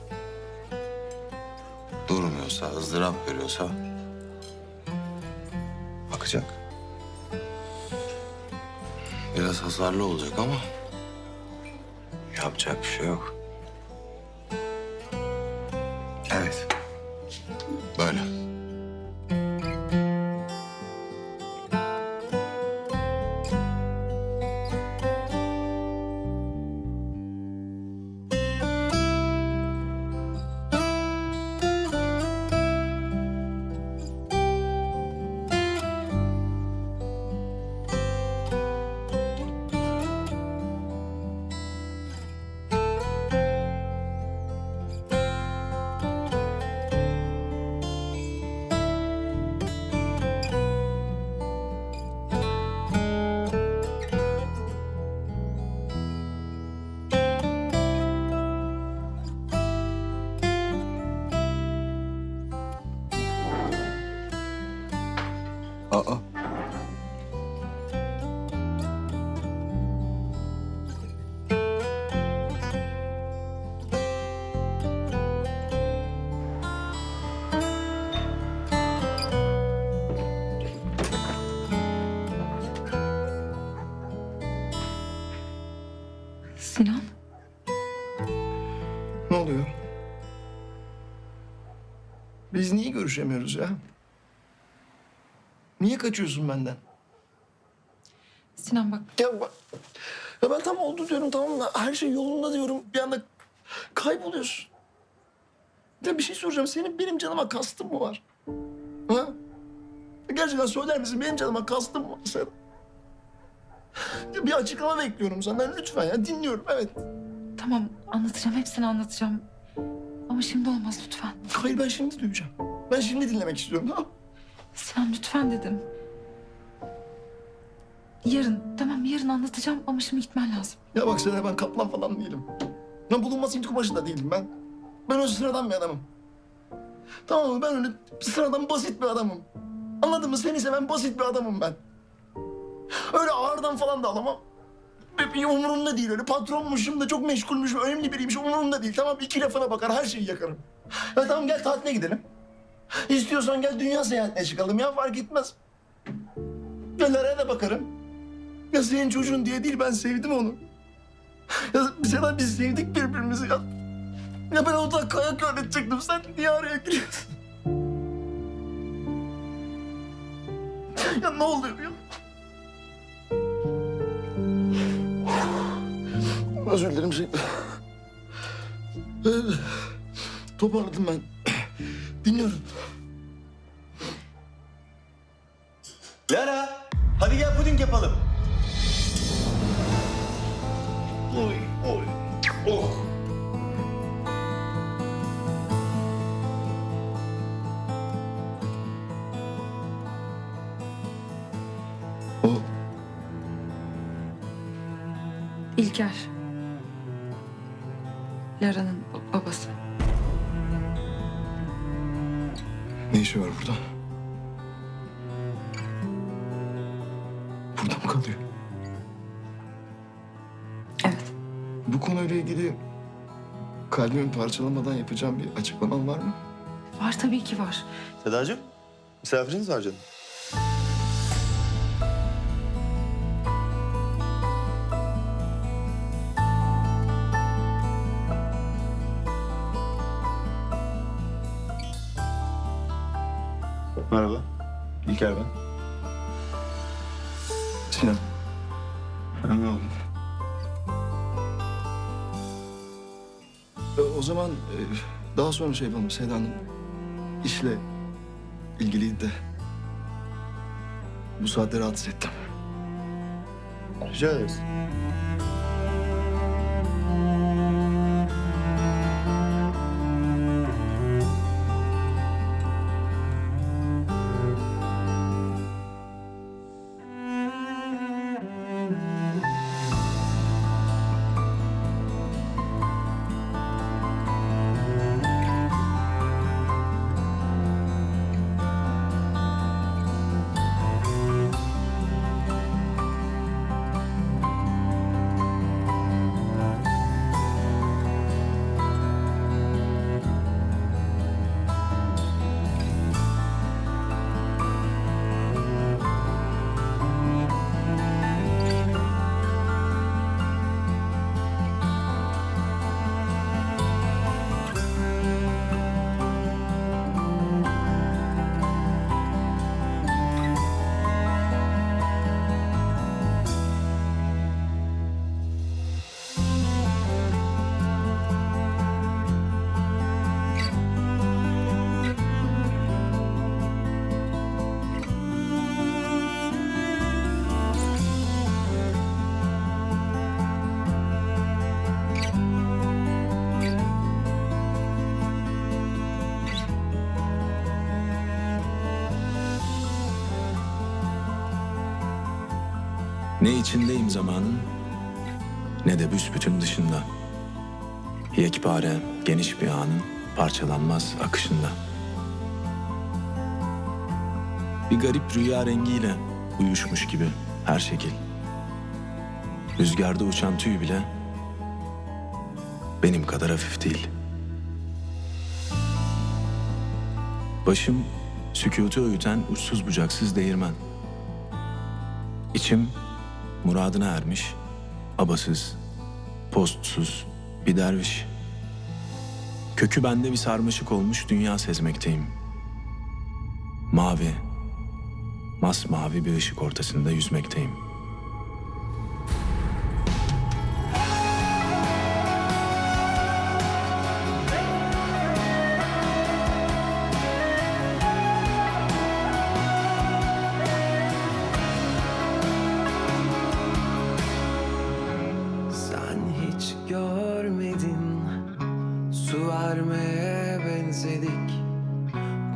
durmuyorsa, ızdırap görüyorsa akacak. Biraz hasarlı olacak ama yapacak bir şey yok. Evet. Böyle. Aa. Sinan. Ne oluyor? Biz niye görüşemiyoruz ya? Niye kaçıyorsun benden? Sinan bak. Ya ben tam oldu diyorum, tamam mı? Her şey yolunda diyorum. Bir anda kayboluyorsun. Ya bir şey soracağım. Senin benim canıma kastın mı var? Ha? Gerçekten söyler misin? Benim canıma kastın mı var sen? Ya bir açıklama bekliyorum senden lütfen ya. Dinliyorum, evet. Tamam anlatacağım, hepsini anlatacağım. Ama şimdi olmaz lütfen. Hayır, ben şimdi duyacağım. Ben şimdi dinlemek istiyorum, tamam mı? Sinan lütfen dedim. Tamam yarın anlatacağım ama şimdi gitmen lazım. Ya bak sana, ben kaplan falan değilim. Ben bulunmaz Hint kumaşı da değilim ben. Ben öyle sıradan bir adamım. Tamam mı? Ben öyle sıradan basit bir adamım. Anladın mı? Seni seven basit bir adamım ben. Öyle ağırdan falan da alamam. Umurumda değil öyle. Patronmuşum da çok meşgulmüşüm, önemli biriymiş. Umurumda değil. Tamam, 2 lafına bakar, her şeyi yakarım. Ya tamam, gel tatile gidelim. İstiyorsan gel dünya seyahatine çıkalım ya, fark etmez. Ya Lara'ya da bakarım. Ya senin çocuğun diye değil, ben sevdim onu. Ya mesela biz sevdik birbirimizi ya. Ya ben orada kayak öğretecektim. Sen niye araya giriyorsun? Ya ne oluyor ya? Özür dilerim şey. Toparladım ben. Dinliyorum. Lara, hadi gel puding yapalım. Oy, oy, oh. İlker. Lara'nın babası. Ne işi var burada? Burada mı kalıyor? Evet. Bu konuyla ilgili kalbimi parçalamadan yapacağım bir açıklaman var mı? Var tabii ki var. Sedacığım, misafiriniz var canım. Merhaba, İlker ben. Sinan. Memnun oldum. O zaman daha sonra şey yapalım Seda Hanım. İşle ilgiliydi de bu saatte rahatsız ettim. Rica ederiz. Ne içindeyim zamanın, ne de büsbütün dışında. Yekpare, geniş bir anın parçalanmaz akışında. Bir garip rüya rengiyle uyuşmuş gibi her şekil. Rüzgarda uçan tüy bile benim kadar hafif değil. Başım sükutu öğüten uçsuz bucaksız değirmen. İçim muradına ermiş, abasız, postsuz bir derviş. Kökü bende bir sarmaşık olmuş dünya sezmekteyim. Mavi, masmavi bir ışık ortasında yüzmekteyim. Sen hiç görmedin, su vermeye benzedik.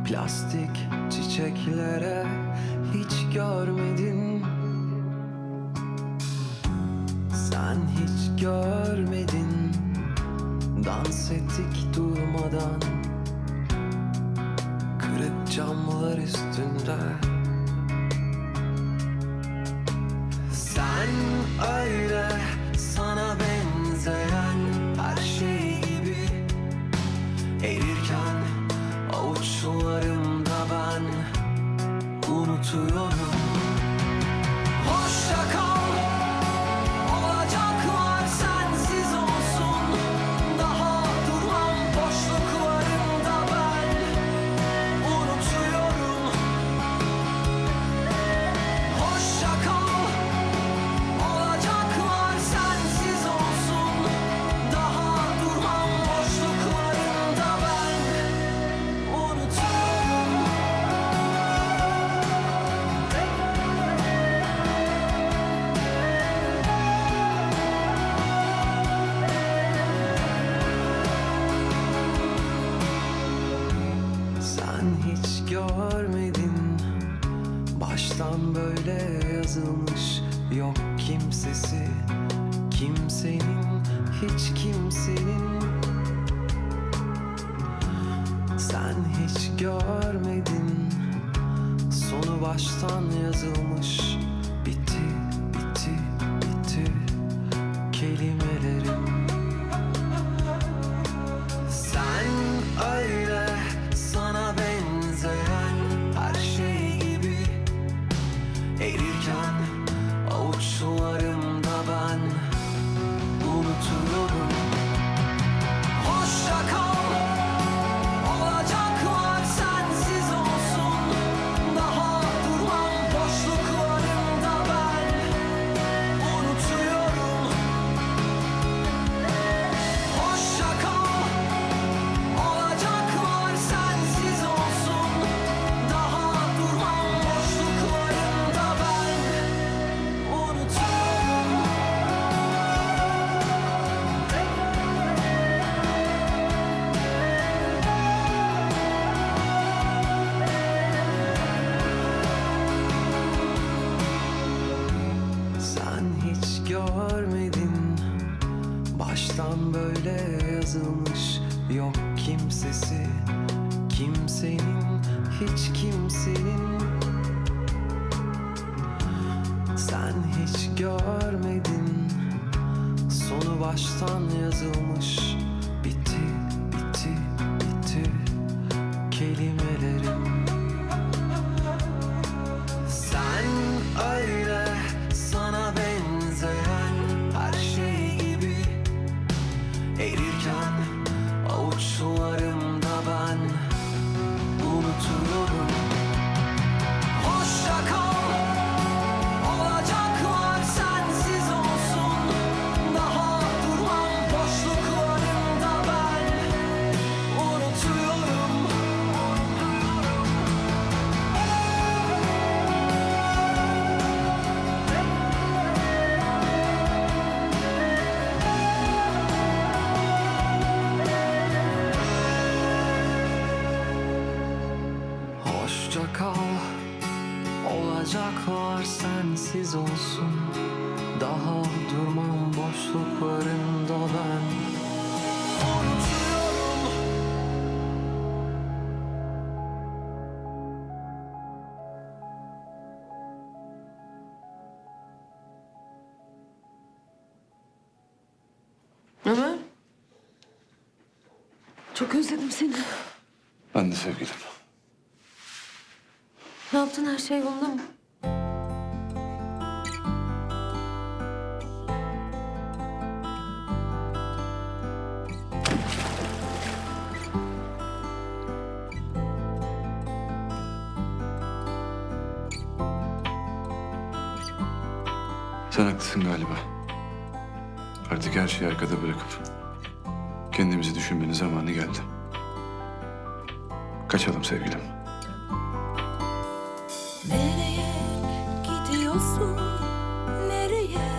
Plastik çiçeklere hiç görmedin. Sen hiç görmedin, dans ettik durmadan. Kırık camlar üstünde. Sen öyle sana benzeyen her şey gibi erirken avuçlarımda ben unutuyorum. görmedin. Baştan böyle yazılmış, yok kimsesi, kimsenin, hiç kimsenin. Sen hiç görmedin, sonu baştan yazılmış. Bitti, bitti, bitti kelimelerim. Sen öyle sana benzeyen her şey gibi erirken avuçlarımda ben unutuyorum. Hoşça kal, olacaklar sensiz olsun. Daha durmam boşluklarımda ben unutuyorum. Hoşça kal, olacaklar sensiz olsun. Daha durmam boşluklarımda ben unutuyorum. Sen hiç görmedin, baştan böyle yazılmış, yok kimsesi, kimsenin, hiç kimsenin. Sen hiç görmedin, sonu baştan yazılmış. Bitti, bitti, bitti kelimelerim. Sen öyle sana benzeyen her şey gibi erirken avuçlarımda ben unutuyorum. Hoşça kal, olacaklar sensiz olsun. Daha durmam boşluklarımda ben unutuyorum. Hoşça kal, olacaklar sensiz olsun. Daha durmam boşluklarında ben unutuyorum. Ömer. Çok özledim seni. Ben de sevgilim. Ne yaptın, her şey yolunda mı? Sen haklısın galiba. Artık her şeyi arkada bırakıp kendimizi düşünmenin zamanı geldi. Kaçalım sevgilim. Nereye gidiyorsun? Nereye?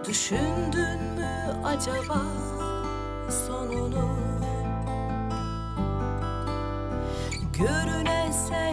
Düşündün mü acaba sonunu? Görünese